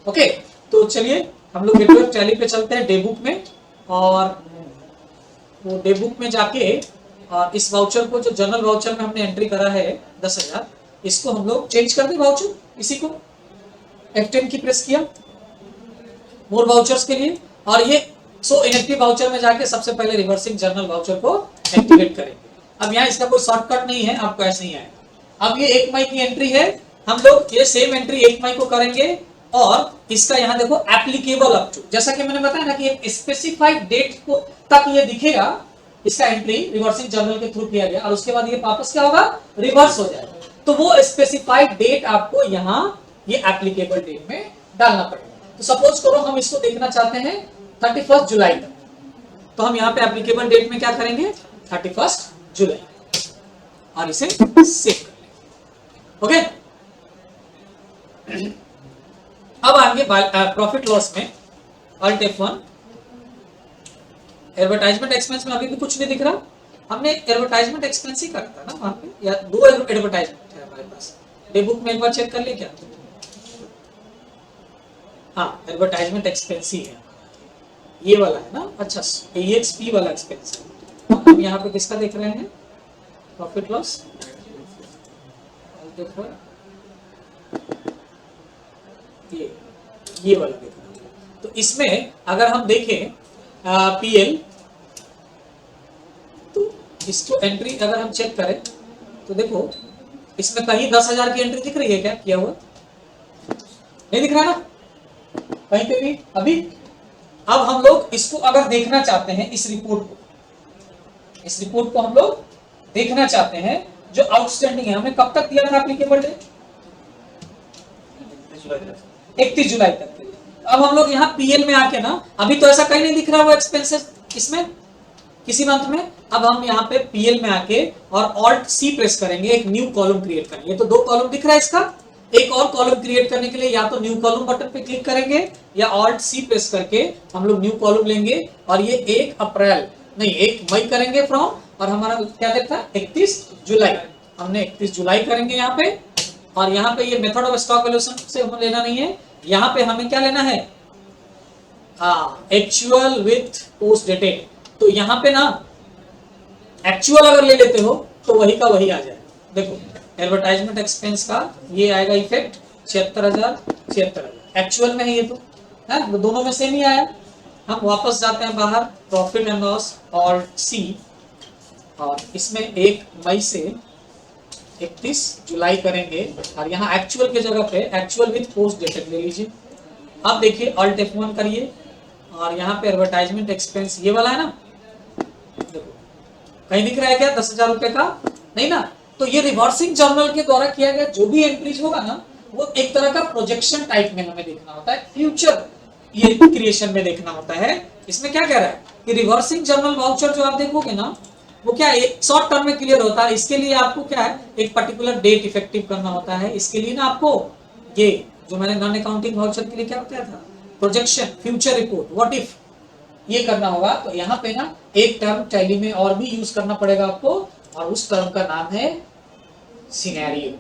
A: ओके, तो चलिए हम लोग गेटवे ऑफ टैली पे चलते हैं, डे बुक में, और वो डे बुक में जाके इस वाउचर को, जो जनरल वाउचर में हमने एंट्री करा है 10,000, इसको हम लोग चेंज कर दें वाउचर, इसी को F10 की प्रेस किया मोर वाउचर्स के लिए, और ये सो इनएक्टिव वाउचर में जाके सबसे पहले रिवर्सिंग जनरल वाउचर को एक्टिवेट करेंगे। अब यहाँ इसका कोई शॉर्टकट नहीं है, आपको ऐसे ही आएगा। अब ये 1 मई की एंट्री है, हम लोग ये सेम एंट्री 1 मई को करेंगे, और इसका यहाँ देखो एप्लीकेबल अप टू, जैसा कि मैंने बताया ना कि एक स्पेसिफाइड डेट को तक ये दिखेगा, इसका एंट्री रिवर्सिंग जनरल के थ्रू किया गया, और उसके बाद ये वापस क्या होगा, रिवर्स हो जाएगा। तो वो स्पेसिफाइड डेट आपको यहाँ ये एप्लीकेबल डेट में डालना पड़ेगा। तो सपोज करो हम इसको देखना चाहते हैं 31 जुलाई तक, तो हम यहाँ पे एप्लीकेबल डेट में क्या करेंगे, 31 जुलाई, और इसे सेव कर लेंगे। ओके, अब आगे प्रॉफिट लॉस में Alt F1, एडवर्टाइजमेंट एक्सपेंस में अभी भी कुछ नहीं दिख रहा, हमने एडवर्टाइजमेंट एक्सपेंस ही करता ना वहां पे, या 2 एडवर्टाइजमेंट है हमारे पास। डे बुक में एक बार चेक कर ले क्या, हाँ एडवर्टाइजमेंट एक्सपेंस ही है, ये वाला है ना, अच्छा EXP वाला एक्सपेंस है। हम यहाँ पे किसका देख रहे हैं, प्रॉफिट लॉस, ये वाला देख रहे हैं। तो इसमें अगर हम देखें PL, तो इसको एंट्री अगर हम चेक करें तो देखो इसमें कहीं 10,000 की एंट्री दिख रही है क्या, किया हुआ नहीं दिख रहा ना कहीं पे भी अभी। अब हम लोग इसको अगर देखना चाहते हैं, इस रिपोर्ट को हम लोग देखना चाहते हैं, जो आउटस्टैंडिंग है, हमने कब तक दिया था एप्लीकेबल डेट, 31 जुलाई तक। अब हम लोग यहाँ PL में आके ना, अभी तो ऐसा कहीं नहीं दिख रहा वो एक्सपेंसेस इसमें किसी मंथ में। अब हम यहाँ पे PL में आके और Alt C प्रेस करेंगे, एक न्यू कॉलम क्रिएट करेंगे। तो 2 कॉलम दिख रहा है इसका, एक और कॉलम क्रिएट करने के लिए या तो न्यू कॉलम बटन पे क्लिक करेंगे या Alt C प्रेस करके हम लोग न्यू कॉलम लेंगे, और ये 1 मई करेंगे फ्रॉम, और हमारा क्या देखता है 31 जुलाई, हमने 31 जुलाई करेंगे यहाँ पे। और यहाँ पे ये मेथड ऑफ स्टॉक वैल्यूएशन से हमें लेना नहीं है, यहाँ पे हमें क्या लेना है, हाँ एक्चुअल विथ पोस्ट डेटेड। तो यहाँ पे ना एक्चुअल अगर ले लेते हो तो वही का वही आ जाए। देखो एडवर्टाइजमेंट एक्सपेंस का ये आएगा इफेक्ट 76,000 एक्चुअल में है ये तो है, तो दोनों में सेम ही आया। हम वापस जाते हैं बाहर, प्रॉफिट एंड लॉस और सी, और इसमें 1 मई से 31 जुलाई करेंगे, और यहाँ एक्चुअल के जगह पे एक्चुअल विथ पोस्ट डेटेड ले लीजिए। अब देखिए अल्ट F1 करिए, और यहाँ पे एडवर्टाइजमेंट एक्सपेंस ये वाला है ना, देखो कहीं दिख रहा है क्या 10,000 रुपए का, नहीं ना। तो ये रिवर्सिंग जर्नल के द्वारा किया गया जो भी एंट्रीज होगा ना, वो एक तरह का प्रोजेक्शन टाइप में हमें देखना होता है, फ्यूचर ये क्रिएशन में देखना होता है। इसमें क्या कह रहा है कि रिवर्सिंग जर्नल वाउचर जो आप देखोगे ना, वो क्या एक शॉर्ट टर्म में क्लियर होता है। इसके लिए आपको क्या है, एक पर्टिकुलर डेट इफेक्टिव करना होता है। इसके लिए ना आपको ये जो मैंने नॉन अकाउंटिंग वाउचर के लिए क्या बताया था, projection, future report, what if, ये करना होगा। तो यहाँ पे ना एक टर्म टैली में और भी यूज करना पड़ेगा आपको, और उस टर्म का नाम है सिनेरियो।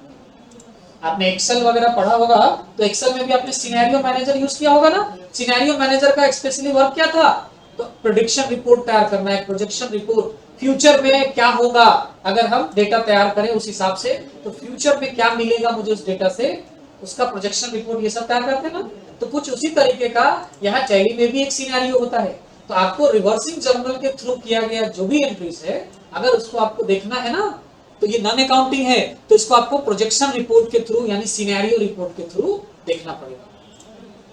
A: आपने एक्सेल वगैरह पढ़ा होगा, तो एक्सेल में भी आपने सिनेरियो मैनेजर यूज किया होगा ना। सिनेरियो मैनेजर का स्पेशली वर्क क्या था, तो प्रेडिक्शन रिपोर्ट तैयार करना है, प्रोजेक्शन रिपोर्ट, फ्यूचर में क्या होगा अगर हम डेटा तैयार करें उस हिसाब से, तो फ्यूचर में क्या मिलेगा मुझे उस डेटा से, उसका प्रोजेक्शन रिपोर्ट, ये सब तैयार करते हैं ना। तो कुछ उसी तरीके का यहाँ टैली में भी एक सिनेरियो होता है। तो आपको रिवर्सिंग जर्नल के थ्रू किया गया जो भी एंट्रीज है, अगर उसको आपको देखना है ना, तो ये नॉन अकाउंटिंग है, तो इसको आपको प्रोजेक्शन रिपोर्ट के थ्रू यानी सिनेरियो रिपोर्ट के थ्रू देखना पड़ेगा।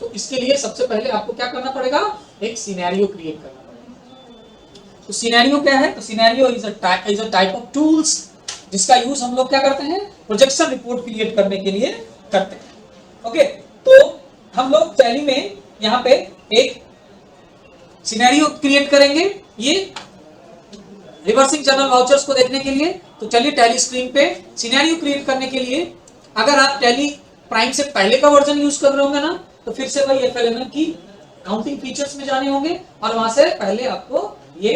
A: तो इसके लिए सबसे पहले आपको क्या करना पड़ेगा, एक सिनेरियो क्रिएट करना पड़ेगा। तो सिनेरियो क्या है, तो scenario is a type of tools जिसका यूज हम लोग क्या करते हैं, प्रोजेक्शन रिपोर्ट क्रिएट करने के लिए करते हैं। ओके, तो हम लोग टैली में यहाँ पे एक सिनेरियो क्रिएट करेंगे ये रिवर्सिंग जर्नल वाउचर्स को देखने के लिए। तो चलिए टैली स्क्रीन पे सिनेरियो क्रिएट करने के लिए, अगर आप टैली प्राइम से पहले का वर्जन यूज कर रहे होंगे ना, तो फिर से भाई FLML की काउंटिंग फीचर्स में जाने होंगे, और वहां से पहले आपको ये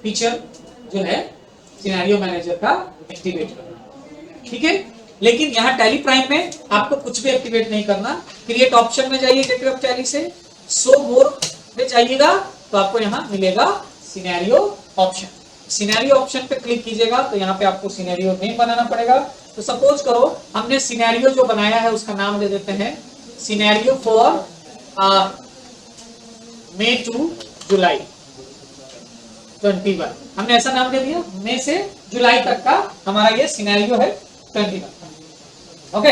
A: फीचर जो है सिनेरियो मैनेजर का एक्टिवेट करना, ठीक है। लेकिन यहाँ टैली प्राइम में आपको कुछ भी एक्टिवेट नहीं करना। क्रिएट ऑप्शन में जाइए गेटवे ऑफ टैली से, शो मोर में जाइएगा, तो आपको यहाँ मिलेगा सिनेरियो ऑप्शन। सिनेरियो ऑप्शन पे क्लिक कीजिएगा, तो यहाँ पे आपको सिनेरियो नेम बनाना पड़ेगा। तो सपोज करो हमने सिनेरियो जो बनाया है उसका नाम दे देते हैं सिनेरियो फॉर मई टू जुलाई 21। हमने ऐसा नाम दे दिया, मई से जुलाई तक का हमारा ये सिनेरियो है 21। ओके,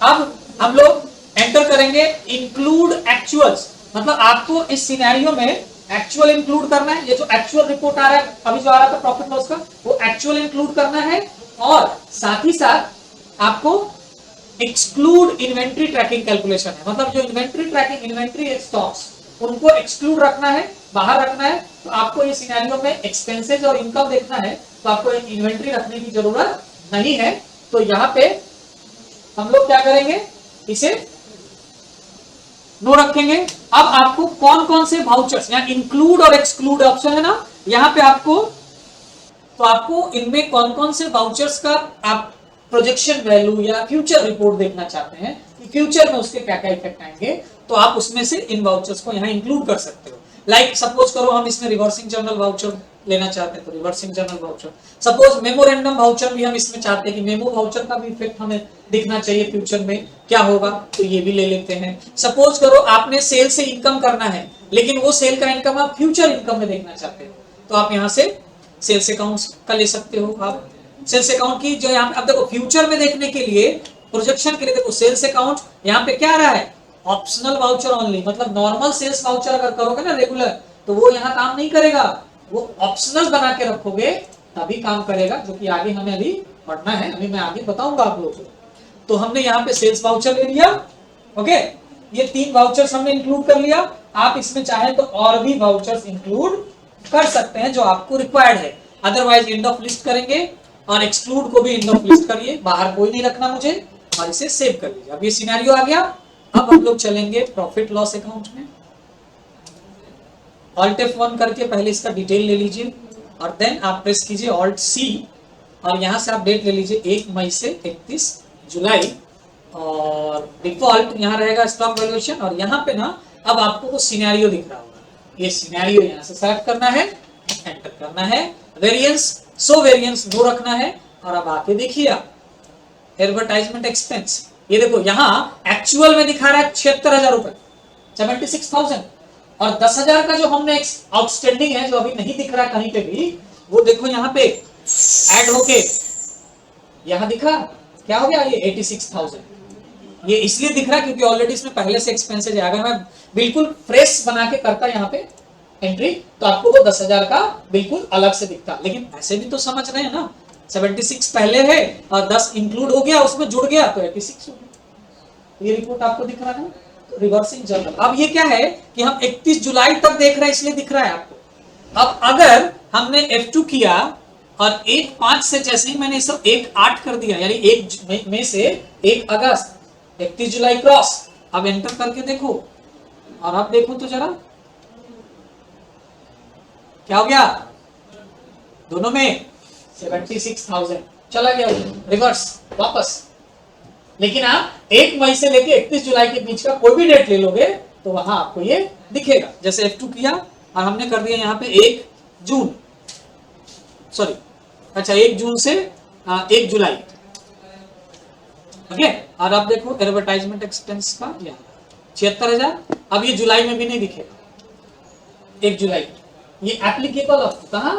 A: अब हम लोग एंटर करेंगे इंक्लूड एक्चुअल्स, मतलब आपको इस सिनेरियो में एक्चुअल इंक्लूड करना है। ये जो एक्चुअल रिपोर्ट आ रहा है अभी जो आ रहा था प्रॉफिट लॉस का, वो एक्चुअल इंक्लूड करना है, और साथ ही साथ आपको एक्सक्लूड इन्वेंट्री ट्रैकिंग कैलकुलेशन है, मतलब जो इन्वेंट्री ट्रैकिंग, इन्वेंट्री स्टॉक्स, उनको एक्सक्लूड रखना है, बाहर रखना है। तो आपको ये सिनेरियो में एक्सपेंसेस और इनकम देखना है, तो आपको एक इन्वेंट्री रखने की जरूरत नहीं है। तो यहाँ पे हम लोग क्या करेंगे, इसे नो रखेंगे। अब आपको कौन कौन से वाउचर्स, यहाँ इंक्लूड और एक्सक्लूड ऑप्शन है ना, यहाँ पे आपको, तो आपको इनमें कौन कौन से वाउचर्स का आप प्रोजेक्शन वैल्यू या फ्यूचर रिपोर्ट देखना चाहते हैं कि फ्यूचर में उसके क्या क्या इफेक्ट आएंगे, तो आप उसमें से इन वाउचर्स को यहाँ इंक्लूड कर सकते हो। लाइक सपोज करो हम इसमें रिवर्सिंग जर्नल वाउचर लेना चाहते हैं, तो reversing journal voucher. Suppose memorandum voucher भी हम इसमें चाहते हैं कि मेमो वाउचर का भी इफेक्ट हमें दिखना चाहिए फ्यूचर में क्या होगा, तो ये भी ले लेते हैं। सपोज करो आपने सेल से इनकम करना है, लेकिन वो सेल का इनकम आप फ्यूचर इनकम में देखना चाहते हो, तो आप यहाँ से सेल्स अकाउंट का ले सकते हो। आप सेल्स अकाउंट की जो यहाँ, अब देखो फ्यूचर में देखने के लिए, प्रोजेक्शन के लिए देखो सेल्स अकाउंट यहाँ पे क्या आ रहा है, ऑप्शनल वाउचर ओनली, मतलब नॉर्मल सेल्स वाउचर अगर करोगे ना रेगुलर, तो वो यहाँ काम नहीं करेगा, वो ऑप्शनल बना के रखोगे तभी काम करेगा, जो कि आगे हमें अभी पढ़ना है, अभी मैं आगे बताऊंगा आप लोगों को। तो हमने यहाँ पे सेल्स वाउचर ले लिया। ओके, ये 3 वाउचर्स हमने इंक्लूड कर लिया। आप इसमें चाहे तो और भी वाउचर्स इंक्लूड कर सकते हैं जो आपको रिक्वायर्ड है, अदरवाइज एंड ऑफ लिस्ट करेंगे, और एक्सक्लूड को भी एंड ऑफ लिस्ट करिए, बाहर कोई नहीं रखना मुझे, और इसे सेव कर लीजिए। अब ये सिनेरियो आ गया। अब हम लोग चलेंगे प्रॉफिट लॉस अकाउंट में। Alt F1 करके पहले इसका डिटेल ले लीजिए, और देन आप प्रेस कीजिए Alt C, और यहां से आप डेट ले लीजिए 1 मई से 31 जुलाई और डिफॉल्ट यहाँ रहेगा स्टॉक वैल्यूएशन, और यहाँ पे ना अब आपको वो सिनेरियो दिख रहा होगा, ये सिनेरियो यहाँ से सेलेक्ट करना है, एंटर करना है, वेरिएंस सो वेरिएंस नो रखना है, और अब आके देखिए आप एडवर्टाइजमेंट एक्सपेंस, ये देखो यहाँ एक्चुअल में दिखा रहा है 76,000 रुपए, 76,000, और 10,000 का जो हमने आउटस्टैंडिंग है जो अभी नहीं दिख रहा है कहीं पे भी, वो देखो यहाँ पे ऐड होके यहाँ दिखा क्या हो गया, ये 86,000। ये इसलिए दिख रहा है क्योंकि ऑलरेडी इसमें पहले से एक्सपेंसेस है। अगर मैं बिल्कुल फ्रेश बना के करता यहाँ पे एंट्री तो आपको वो 10,000 का बिल्कुल अलग से दिखता, लेकिन ऐसे भी तो समझ रहे हैं ना, 76 पहले है और 10 इंक्लूड हो गया, उसमें जुड़ गया तो 86 हो गया। ये रिपोर्ट आपको दिख रहा है, रिवर्सिंग जर्नल। अब ये क्या है कि हम 31 जुलाई तक देख रहे हैं इसलिए दिख रहा है आपको। अब अगर हमने F2 किया और 1/5 से जैसे ही मैंने इसे 1/8 कर दिया, यानी 1 मई से 1 अगस्त, 31 जुलाई क्रॉस, अब एंटर करके देखो, और अब देखो तो जरा क्या हो गया, दोनों में 76,000 चला गया रिवर्स वापस। लेकिन आप 1 मई से लेके 31 जुलाई के बीच का कोई भी डेट ले लोगे तो वहां आपको ये दिखेगा। जैसे F2 किया और हमने कर दिया यहाँ पे 1 जून, सॉरी अच्छा 1 जून से 1 जुलाई, ओके। और अब देखो एडवर्टाइजमेंट एक्सपेंस का 76,000, अब ये जुलाई में भी नहीं दिखेगा 1 जुलाई, ये एप्लीकेबल कहां,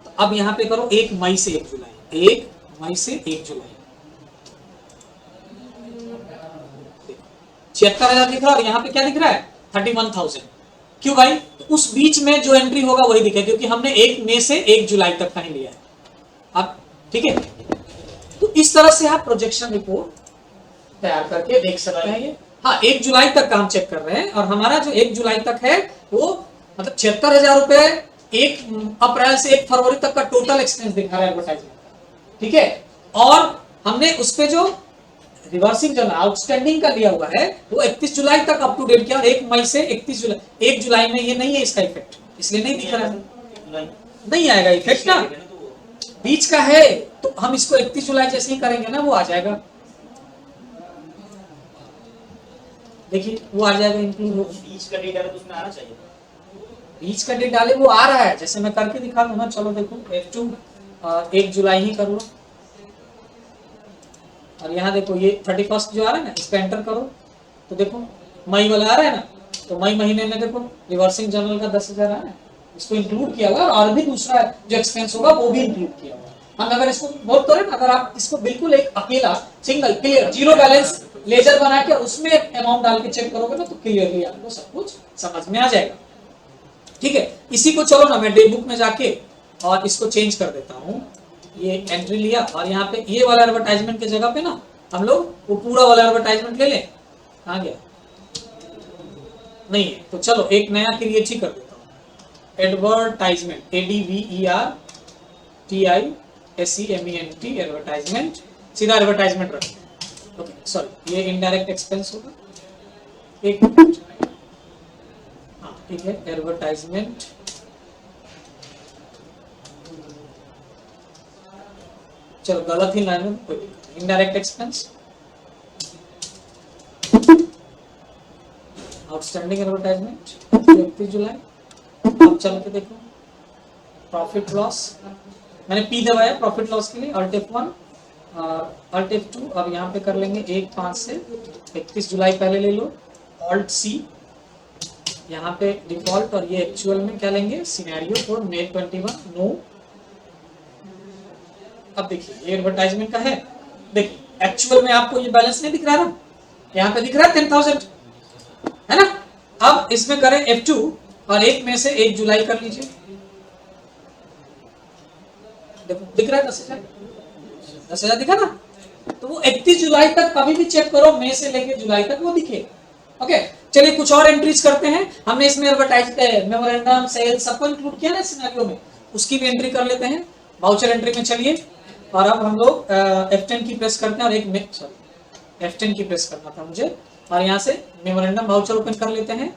A: तो अब यहां पे करो 1 मई से 1 जुलाई, 1 मई से 1 जुलाई, 76,000 दिख रहा है, और यहाँ पे क्या दिख रहा है 31,000। क्यों भाई, तो उस बीच में जो एंट्री होगा वही दिखे, क्योंकि हमने 1 मई से 1 जुलाई तक का ही लिया है। अब ठीक है, तो इस तरह से आप प्रोजेक्शन रिपोर्ट तैयार करके देख सकते हैं। ये हाँ 1 जुलाई तक का हम चेक कर रहे हैं, और हमारा जो 1 जुलाई तक है वो मतलब 76,000 रुपए 1 अप्रैल से 1 फरवरी तक का टोटल एक्सपेंस दिखा रहा है एडवर्टाइजमेंट, ठीक है। और हमने उस पे जो रिवर्सिंग जो आउटस्टैंडिंग का लिया हुआ है वो 31 जुलाई तक अप टू डेट किया, और 1 मई से 31 जुलाई, 1 जुलाई में ये नहीं है इसका इफेक्ट, इसलिए नहीं दिख रहा है, नहीं आएगा इफेक्ट ना, बीच का है, तो हम इसको 31 जुलाई जैसे ही करेंगे ना वो आ जाएगा, देखिए वो आ जाएगा इंक्लूड हो, बीच का डेट डाले तो उसमें आना चाहिए, बीच का डेट डाले वो आ रहा है, जैसे मैं करके दिखा दूं ना, चलो देखो F2 1 जुलाई ही करो, और यहाँ देखो ये 31 जो आ रहा है ना, इस पे एंटर करो तो देखो मई वाला आ रहा है ना, तो मई महीने में देखो रिवर्सिंग जर्नल का 10,000 आ रहा है, इसको इंक्लूड किया हुआ, और भी दूसरा जो एक्सपेंस होगा वो भी इंक्लूड किया हुआ। हम अगर इसको नोट करें ना, अगर आप इसको बिल्कुल एक अकेला single clear zero balance ledger बना के उसमें अमाउंट डाल के चेक करोगे ना, तो क्लियरली आपको सब कुछ समझ में आ जाएगा, ठीक है। इसी को चलो ना मैं डे बुक में जाके और इसको चेंज कर देता हूँ, ये एंट्री लिया, और यहाँ पे ये वाला एडवर्टाइजमेंट के जगह पे ना हम लोग वो पूरा वाला एडवर्टाइजमेंट ले लें, कहाँ गया, नहीं है, तो चलो एक नया क्रिएट ही कर देता हूँ, एडवर्टाइजमेंट ADVERTISEMENT एडवर्टाइजमेंट, सीधा एडवर्टाइजमेंट रखते हैं, ओके सॉरी ये इनडायरेक्ट एक्सपेंस होगा, एक हाँ ठीक है, एडवर्टाइजमेंट चलो गलत ही लाइन में, इनडायरेक्ट एक्सपेंस आउटस्टैंडिंग एडवर्टाइजमेंट 31 जुलाई। अब चल के देखो प्रॉफिट लॉस, मैंने पी दबाया प्रॉफिट लॉस के लिए, अल्ट F1 अल्ट F2, अब यहाँ पे कर लेंगे 1/5 से 31 जुलाई पहले ले लो, ऑल्ट C, यहाँ पे डिफॉल्ट, और ये एक्चुअल में क्या लेंगे सिनेरियो फॉर May 21 नो। अब देखिए ये एडवर्टाइजमेंट का है, देखिए एक्चुअल में आपको ये बैलेंस नहीं दिख रहा ना, यहाँ पे दिख रहा है 10,000 है ना। अब इसमें करें F2 और 1 में से 1 जुलाई कर लीजिए, देखो दिख रहा है 10,000 दिखा ना, तो वो 31 जुलाई तक कभी भी चेक करो, मई से लेके जुलाई तक वो दिखे, ओके। चलिए कुछ और एंट्रीज करते हैं, हमने इसमें एडवर्टाइज मेमोरेंडम सेल्स सबको इंक्लूड किया ना सिनेरियो में, उसकी भी एंट्री कर लेते हैं, वाउचर एंट्री में चलिए, और अब हम लोग F10 की प्रेस करते हैं, और एक सॉरी F10 की प्रेस करना था मुझे, और यहाँ से मेमोरेंडम वाउचर ओपन कर लेते हैं,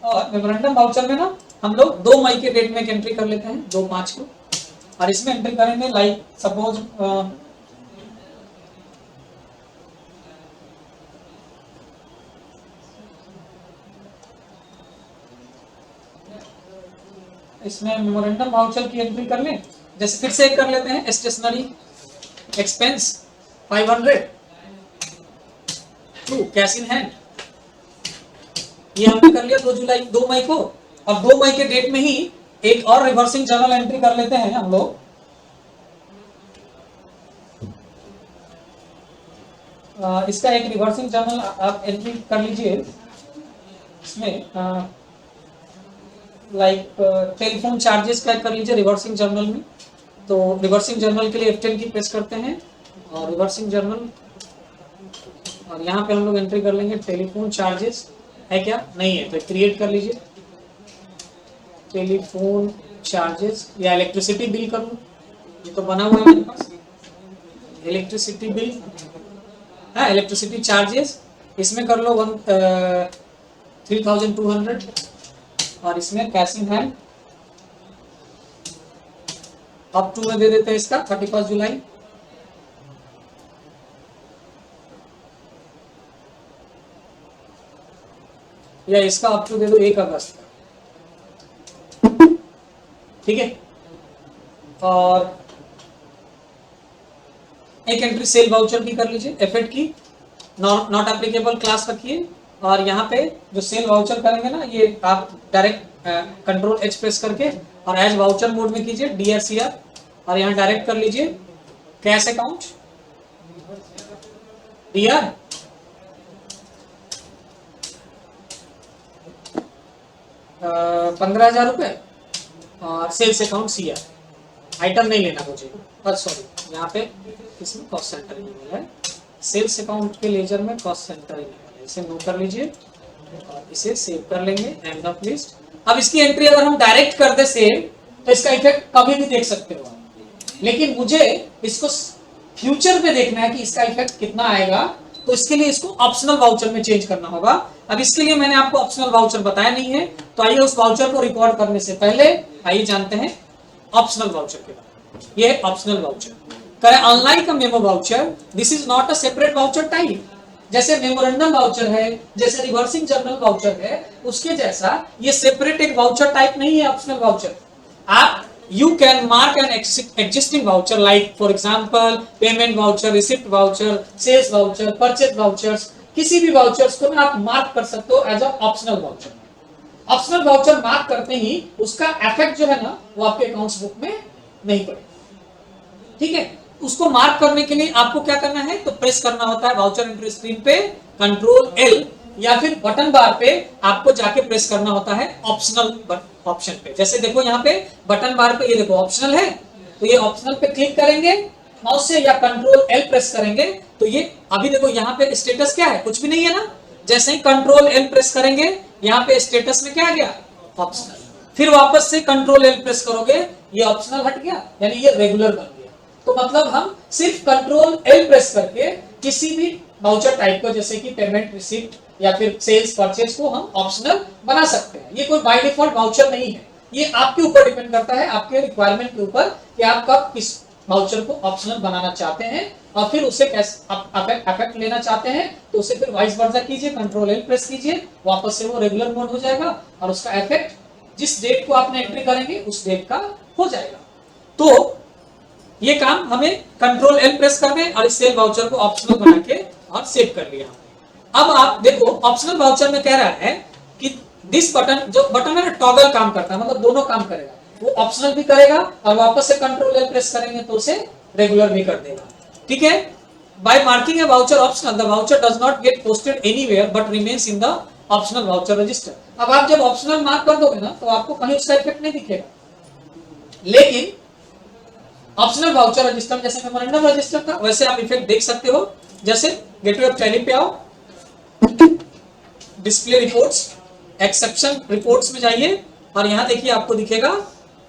A: और मेमोरेंडम वाउचर में ना हम लोग 2 मई के डेट में एक एंट्री कर लेते हैं 2/5 को, और इसमें एंट्री करेंगे लाइक सपोज इसमें मेमोरेंडम वाउचर की एंट्री कर लें। जैसे फिर से एक कर लेते हैं, stationery expense 500 to cash in hand, ये हमने कर लिया 2 मई को। अब 2 मई के डेट में ही एक और रिवर्सिंग जर्नल एंट्री कर लेते हैं हम लोग। इसका एक रिवर्सिंग जर्नल आप एंट्री कर लीजिए। इसमें लाइक टेलीफोन चार्जेस का कर लीजिए रिवर्सिंग जर्नल में। तो रिवर्सिंग जर्नल के लिए F10 की प्रेस करते हैं और रिवर्सिंग जर्नल, और यहाँ पे हम लोग एंट्री कर लेंगे टेलीफोन चार्जेस। है क्या? नहीं है तो क्रिएट कर लीजिए टेलीफोन चार्जेस, या इलेक्ट्रिसिटी बिल कर लो, ये तो बना हुआ है मेरे पास इलेक्ट्रिसिटी बिल। हाँ, इलेक्ट्रिसिटी चार्जेस इसमें कर लो 3200, और इसमें cash in hand up to में दे देते हैं इसका 31 जुलाई। या इसका अप टू दे दो 1 अगस्त, ठीक है। और एक एंट्री सेल वाउचर की कर लीजिए, एफेक्ट की नॉट एप्लीकेबल क्लास रखिए। और यहाँ पे जो सेल वाउचर करेंगे ना, ये आप डायरेक्ट कंट्रोल H प्रेस करके और एज वाउचर मोड में कीजिए DRCR, और यहाँ डायरेक्ट कर लीजिए कैश अकाउंट DR 15,000 रुपए, और सेल्स अकाउंट CR। आइटम नहीं लेना मुझे, बस सॉरी, यहाँ पे इसमें कॉस्ट सेंटर ही मिला है, सेल्स अकाउंट के लेजर में कॉस्ट सेंटर ही मिला है। इसे नोट कर लीजिए और इसे सेव कर लेंगे एंड ऑफ लिस्ट। अब इसकी एंट्री अगर हम डायरेक्ट कर दे सेव, तो इसका इफेक्ट कभी भी देख सकते हो, लेकिन मुझे इसको फ्यूचर में देखना है कि इसका इफेक्ट कितना आएगा, तो इसके लिए इसको ऑप्शनल वाउचर में चेंज करना होगा। अब इसके लिए मैंने आपको ऑप्शनल वाउचर बताया नहीं है, तो आइए उस वाउचर को रिकॉर्ड करने से पहले आइए जानते हैं ऑप्शनल वाउचर के बारे में। ये है ऑप्शनल वाउचर। करें unlike a memo voucher, this is not a separate voucher type. जैसे मेमोरेंडम वाउचर है, जैसे रिवर्सिंग जर्नल वाउचर है, उसके जैसा ये सेपरेट एक वाउचर टाइप नहीं है ऑप्शनल वाउचर। आप you can mark an existing voucher, like for example payment voucher, receipt voucher, sales voucher, purchase vouchers, किसी भी वाउचर्स को आप मार्क कर सकते हो as a optional voucher. Optional voucher mark करते ही उसका इफेक्ट जो है ना, वो आपके अकाउंट्स बुक में नहीं पड़ेगा, ठीक है। उसको मार्क करने के लिए आपको क्या करना है, तो प्रेस करना होता है वाउचर एंट्री स्क्रीन पे कंट्रोल L, या फिर बटन बार पे आपको जाके प्रेस करना होता है ऑप्शनल ऑप्शन पे। जैसे देखो यहाँ पे बटन बार पे ये देखो ऑप्शनल है, तो ये ऑप्शनल पे क्लिक करेंगे माउस से या कंट्रोल L प्रेस करेंगे, तो ये अभी देखो यहाँ पे स्टेटस क्या है, कुछ भी नहीं है ना। जैसे ही कंट्रोल L प्रेस करेंगे, यहाँ पे स्टेटस में क्या आ गया, ऑप्शनल। फिर वापस से कंट्रोल L प्रेस करोगे, ये ऑप्शनल हट गया, यानी ये रेगुलर बन गया। तो मतलब हम सिर्फ कंट्रोल L प्रेस करके किसी भी वाउचर टाइप को, जैसे कि पेमेंट, रिसीप्ट या फिर सेल्स, परचेज को हम ऑप्शनल बना सकते हैं। ये कोई बाय डिफॉल्ट वाउचर नहीं है, ये आपके ऊपर डिपेंड करता है, आपके रिक्वायरमेंट के ऊपर कि आप कब किस वाउचर को ऑप्शनल बनाना चाहते हैं और फिर उसे कैसे इफेक्ट लेना चाहते हैं, तो उसे फिर वाइस वर्सा कीजिए, कंट्रोल L प्रेस कीजिए, वापस से वो रेगुलर मोड हो जाएगा और उसका इफेक्ट जिस डेट को आपने एंट्री करेंगे उस डेट का हो जाएगा। तो ये काम हमें कंट्रोल L प्रेस करके और इस सेल वाउचर को ऑप्शनल बना के और सेव कर लिया। अब आप देखो ऑप्शनल वाउचर में कह रहा है कि दिस बटन, जो बटन है ना टॉगल काम करता है, मतलब दोनों काम करेगा, वो ऑप्शनल भी करेगा और वापस से कंट्रोल L प्रेस करेंगे तो उसे रेगुलर भी कर देगा, ठीक है। By marking a voucher optional, the voucher does not get posted anywhere but remains in the optional voucher register. अब आप जब ऑप्शनल मार्क कर दोगे ना, तो आपको कहीं उसका इफेक्ट नहीं दिखेगा, लेकिन ऑप्शनल वाउचर रजिस्टर जैसे मेमोरेंडम रजिस्टर था, वैसे आप इफेक्ट देख सकते हो। जैसे गेटवे ऑफ टैली पे आओ, डिस्प्ले रिपोर्ट्स, एक्सेप्शन रिपोर्ट्स में जाइए और यहाँ देखिए आपको दिखेगा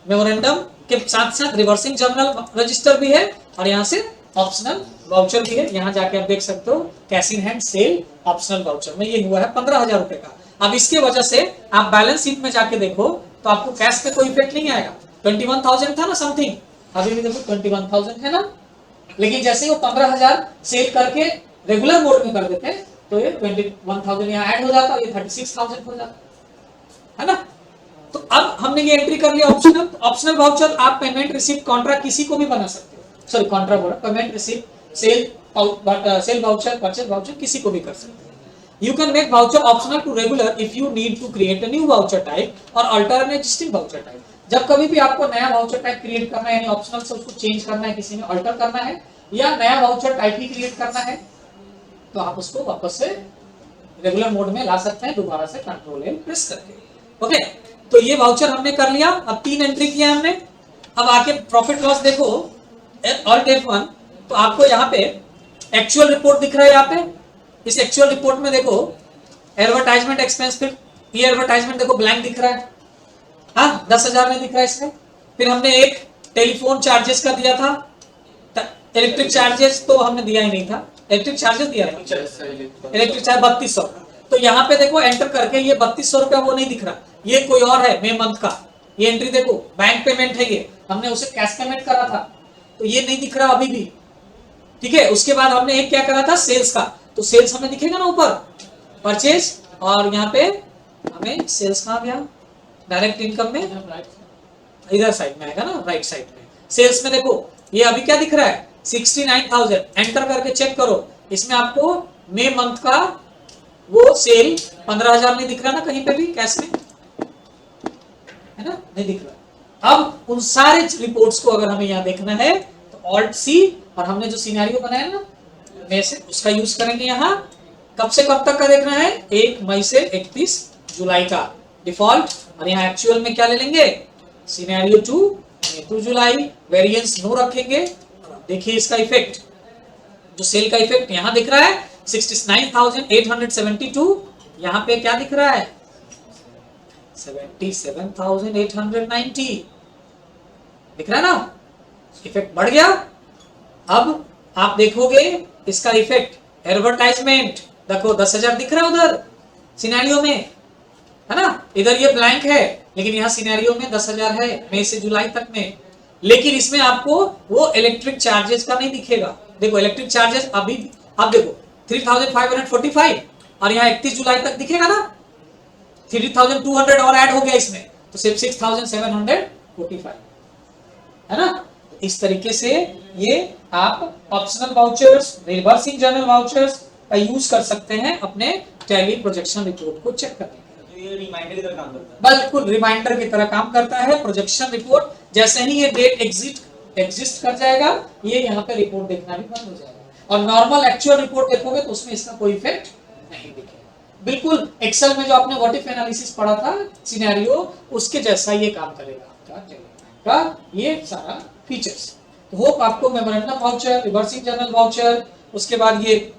A: मेमोरेंडम के साथ साथ रिवर्सिंग जर्नल रजिस्टर भी है और यहाँ से ऑप्शनल वाउचर भी है। यहाँ जाके आप देख सकते हो cash in hand sale optional voucher में ये हुआ है 15,000 रुपए का। अब इसके वजह से आप बैलेंस शीट में जाके देखो तो आपको कैश पे कोई इफेक्ट नहीं आएगा। 21,000 था ना समथिंग, अभी भी देखो 21,000 है ना, लेकिन जैसे ही वो 15,000 सेल करके रेगुलर मोड में कर देते तो ये 21,000 यहाँ ऐड हो जाता, ये 36,000 हो जाता है ना। तो अब हमने ये एंट्री कर लिया ऑप्शनल। ऑप्शनल वाउचर आप पेमेंट रिसीप्ट कॉन्ट्रैक्ट किसी को भी बना सकते हो, सॉरी कॉन्ट्रैक्ट बोला, payment receipt sale sale voucher purchase voucher किसी को भी कर सकते हो। You can make voucher optional to regular if you need to create a new voucher type or alter an existing voucher type. जब कभी भी आपको नया वाउचर टाइप क्रिएट करना है, यानी ऑप्शनल से उसको चेंज करना है, किसी में अल्टर करना है या नया वाउचर टाइप ही क्रिएट करना है, तो आप उसको वापस से रेगुलर मोड में ला सकते हैं दोबारा से कंट्रोल एल प्रेस करके। ओके, तो ये वाउचर हमने कर लिया। अब 3 एंट्री किया हमने। अब आके प्रॉफिट लॉस देखो, ऑल्ट F1, तो आपको यहाँ पे एक्चुअल रिपोर्ट दिख रहा है। यहाँ पे इस एक्चुअल रिपोर्ट में देखो एडवर्टाइजमेंट एक्सपेंस, फिर ये एडवर्टाइजमेंट देखो ब्लैंक दिख रहा है, हाँ 10,000 नहीं दिख रहा है इसमें। फिर हमने एक टेलीफोन चार्जेस का दिया था, इलेक्ट्रिक चार्जेस तो हमने दिया ही नहीं था, इलेक्ट्रिक चार्जेस दिया था, इलेक्ट्रिक चार्ज 3200। तो यहाँ पे देखो एंटर करके ये 3200 रुपया वो नहीं दिख रहा, ये कोई और है मई मंथ का। ये एंट्री देखो बैंक पेमेंट है, ये हमने उसे कैश पेमेंट करा था, तो ये नहीं दिख रहा अभी भी। ठीक है, उसके बाद हमने एक क्या करा था सेल्स का, तो सेल्स हमें दिखेगा ना ऊपर परचेज, और यहाँ पे हमें सेल्स कहाँ गया, डायरेक्ट इनकम में इधर साइड में आएगा ना, राइट साइड में। सेल्स में देखो ये अभी क्या दिख रहा है 69,000। एंटर करके चेक करो, इसमें आपको मई मंथ का वो सेल 15,000 नहीं दिख रहा ना कहीं पे भी कैश में, है ना, नहीं दिख रहा। अब उन सारे रिपोर्ट्स को अगर हमें यहाँ देखना है तो ऑल्ट सी, और हमने जो सिनेरियो बनाया ना में से उसका यूज करेंगे। यहाँ कब से कब तक का देखना है, 1 मई से 31 जुलाई का डिफॉल्ट, और यहाँ एक्चुअल में क्या ले लेंगे सिनेरियो 2 जुलाई, वेरिएंस नो रखेंगे। देखिए इसका इफेक्ट, जो सेल का इफेक्ट यहाँ दिख रहा है 69,872, यहाँ पे क्या दिख रहा है 77,890 दिख रहा है ना, इफेक्ट बढ़ गया। अब आप देखोगे इसका इफेक्ट, एडवर्टाइजमेंट देखो 10,000 दिख रहा है उधर सिनेरियो में, है ना, इधर ये ब्लैंक है, लेकिन यहाँ सिनेरियो में 10,000 है मई से जुलाई तक में। लेकिन इसमें आपको वो इलेक्ट्रिक चार्जेस का नहीं दिखेगा। देखो इलेक्ट्रिक चार्जेस अभी आप देखो 3,545, और यहाँ 31 जुलाई तक दिखेगा ना, 3,200 और ऐड हो गया इसमें, तो सिर्फ 6,745, है ना। इस तरीके से ये आप optional vouchers, reversing journal vouchers का यूज कर सकते हैं अपने टैली प्रोजेक्शन रिपोर्ट को चेक करने के लिए।
B: ये रिमाइंडर की तरह काम करता है,
A: बिल्कुल रिमाइंडर की तरह काम करता है। प्रोजेक्शन रिपोर्ट जैसे ही ये डेट एग्जिस्ट कर जाएगा, ये यहाँ पे रिपोर्ट देखना भी बंद हो जाएगा, और नॉर्मल एक्चुअल रिपोर्ट देखोगे तो उसमें इसका कोई इफेक्ट नहीं दिखेगा। बिल्कुल एक्सेल में जो आपने व्हाट इफ एनालिसिस पढ़ा था सिनेरियो, उसके जैसा ये काम करेगा आपका ये सारा फीचर्स। तो होप आपको memorandum voucher, reversing journal voucher, उसके बाद ये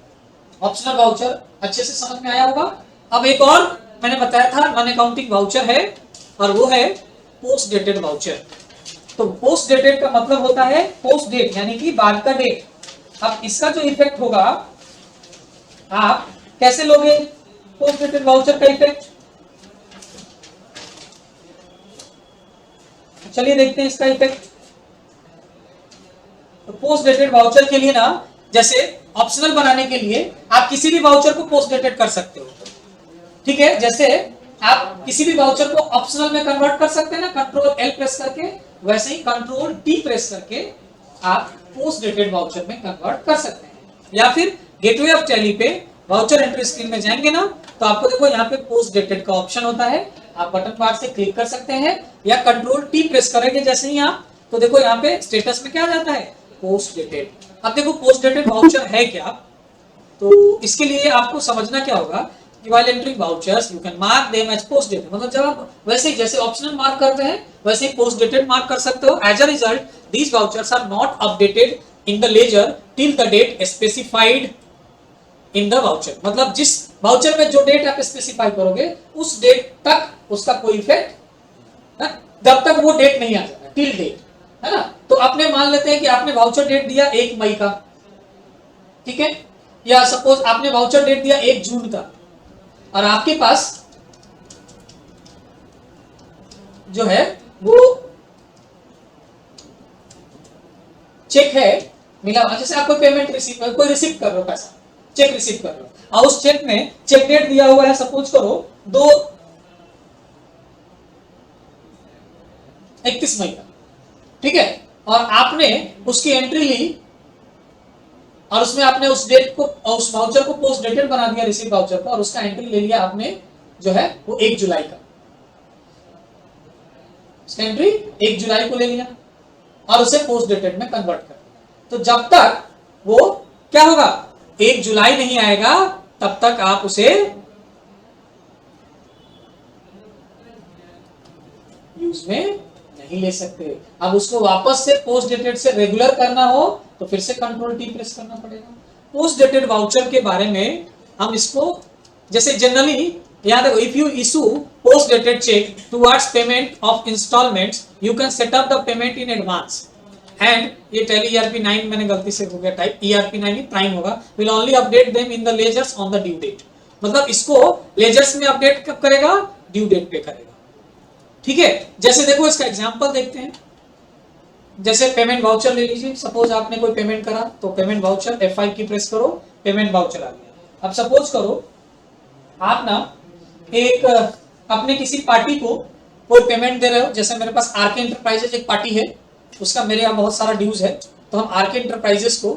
A: ऑप्शनल वाउचर अच्छे से समझ में आया होगा। अब एक और मैंने बताया था नॉन अकाउंटिंग वाउचर है, और वो है पोस्ट डेटेड वाउचर। तो पोस्ट डेटेड का मतलब होता है पोस्ट डेट, यानी कि बाद का डेट। अब इसका जो इफेक्ट होगा, आप कैसे लोगे पोस्ट डेटेड वाउचर का इफेक्ट, चलिए देखते हैं इसका इफेक्ट। तो पोस्ट डेटेड वाउचर के लिए ना, जैसे ऑप्शनल बनाने के लिए आप किसी भी वाउचर को पोस्ट डेटेड कर सकते हो, ठीक है। जैसे आप किसी भी वाउचर को ऑप्शनल में कन्वर्ट कर सकते हैं ना, कंट्रोल एल प्रेस करके, वैसे ही कंट्रोल टी प्रेस करके आप पोस्ट डेटेड वाउचर में कन्वर्ट कर सकते हैं। या फिर गेटवे ऑफ टैली पे वाउचर एंट्री स्क्रीन में जाएंगे ना, तो आपको देखो यहाँ पे पोस्ट डेटेड का ऑप्शन होता है, आप बटन बार से क्लिक कर सकते हैं, या कंट्रोल टी प्रेस करेंगे जैसे ही आप, तो देखो यहाँ पे स्टेटस में क्या आ जाता है पोस्ट डेटेड। अब देखो पोस्ट डेटेड वाउचर है क्या, तो इसके लिए आपको समझना क्या होगा, while entering vouchers you can mark them as post dated, मतलब जब आप वैसे ही जैसे ऑप्शनल मार्क करते हैं वैसे ही पोस्ट डेटेड मार्क कर सकते हो। As a result these vouchers are not updated in the ledger till the date specified in the voucher, मतलब जिस वाउचर में जो डेट आप स्पेसिफाई करोगे उस डेट तक उसका कोई इफेक्ट, जब तक वो डेट नहीं आ जाता, टिल डेट, है ना। तो आपने मान लेते हैं कि आपने वाउचर डेट दिया 1 मई का, ठीक है, या सपोज आपने वाउचर डेट दिया 1 जून का, और आपके पास जो है वो चेक है मिला, जैसे आप कोई पेमेंट रिसीव, कोई रिसीव कर रहे हो, पैसा चेक रिसीव कर रहे हो, और उस चेक में चेक डेट दिया हुआ है सपोज करो 31 मई का, ठीक है, और आपने उसकी एंट्री ली और उसमें आपने उस डेट को, उस वाउचर को पोस्ट डेटेड बना दिया, रिसीव वाउचर को, और उसका एंट्री ले लिया आपने जो है वो 1 जुलाई का, उसका एंट्री 1 जुलाई को ले लिया और उसे पोस्ट डेटेड में कन्वर्ट कर दिया। तो जब तक वो क्या होगा, 1 जुलाई नहीं आएगा तब तक आप उसे यूज में नहीं ले सकते। अब उसको वापस से पोस्ट डेटेड से रेगुलर करना हो तो फिर से कंट्रोल टी प्रेस करना पड़ेगा। पोस्ट डेटेड वाउचर के बारे में हम इसको जैसे जनरली याद रखो, if you issue post dated cheque towards payment of instalments you can set up the payment in advance and ये टैली ईआरपी 9 मैंने गलती से हो गया टाइप, ईआरपी 9 प्राइम होगा, will only update them in the ledgers on the due date. मतलब इसको ledgers में अपडेट कब करेगा, ड्यू डेट पे करेगा, ठीक है। जैसे देखो इसका एग्जांपल देखते हैं, जैसे पेमेंट वाउचर ले लीजिए, सपोज आपने कोई पेमेंट करा तो पेमेंट वाउचर F5 की प्रेस करो, पेमेंट वाउचर आ गया। अब सपोज करो आप ना एक अपने किसी पार्टी को कोई पेमेंट दे रहे हो, जैसे मेरे पास आरके इंटरप्राइजेज एक पार्टी है, उसका मेरे यहाँ बहुत सारा ड्यूज है, तो हम आरके इंटरप्राइजेस को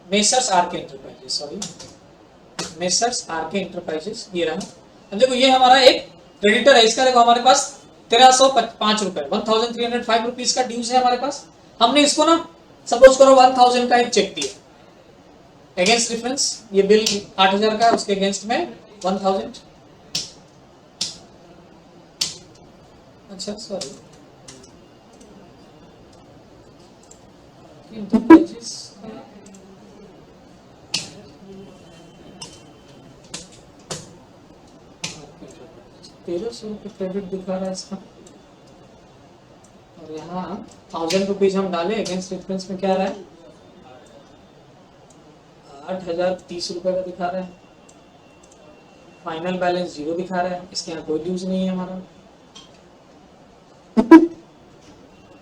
A: Messrs RK Enterprises, sorry Messrs RK Enterprises, ये रहा। अब देखो ये हमारा एक क्रेडिटर है, इसका देखो हमारे पास 1305 रुपए 1305 रुपीज का ड्यूज है हमारे पास। हमने इसको ना सपोज करो 1000 का एक चेक दिया अगेंस्ट डिफरेंस, ये बिल 8000 का है, उसके अगेंस्ट में 1000, अच्छा सॉरी इंटरप्राइजेस 1300 रुपये क्रेडिट दिखा रहा है इसका, और यहाँ 1000 रुपीज हम डाले अगेंस्ट डिफरेंस में क्या रहा है 8030 रुपए का दिखा रहा है, फाइनल बैलेंस 0 दिखा रहा है, इसके यहाँ कोई ड्यूज नहीं है हमारा।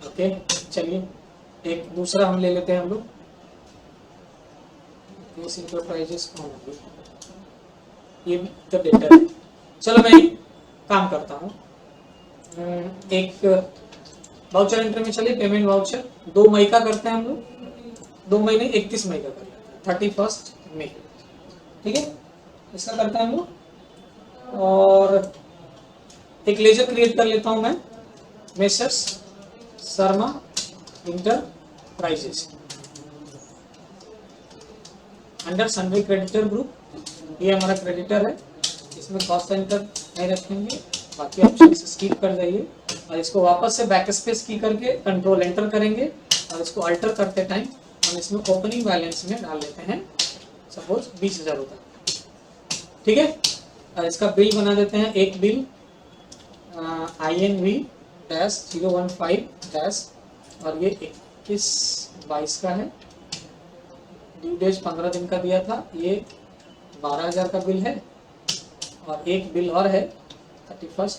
A: ओके चलिए एक दूसरा हम ले लेते हैं हम लोग, इंटरप्राइजेस ये तो डेटा है। चलो मैं काम करता हूँ, एक वाउचर एंट्री में चलिए, पेमेंट वाउचर 2 मई का करते हैं हम लोग, 2 मई नहीं 31 मई का करते हैं, 31 मई, ठीक है, इसका करते हैं हम लोग। और एक लेजर क्रिएट कर लेता हूं मैं, messrs Sharma enterprises under sundry creditor group, ये हमारा क्रेडिटर है, इसमें कॉस्ट एंटर नहीं रखेंगे, बाकी ऑप्शन स्किप कर जाइए और इसको वापस से बैक स्पेस की करके कंट्रोल एंटर करेंगे और इसको अल्टर करते टाइम हम इसमें ओपनिंग बैलेंस में डाल लेते हैं सपोज 20,000 रुपये, ठीक है। और इसका बिल बना देते हैं, एक बिल INV-015- और ये 21/22 का है, ड्यू डेट 15 दिन का दिया था, ये 12,000 का बिल है, और एक बिल और है 31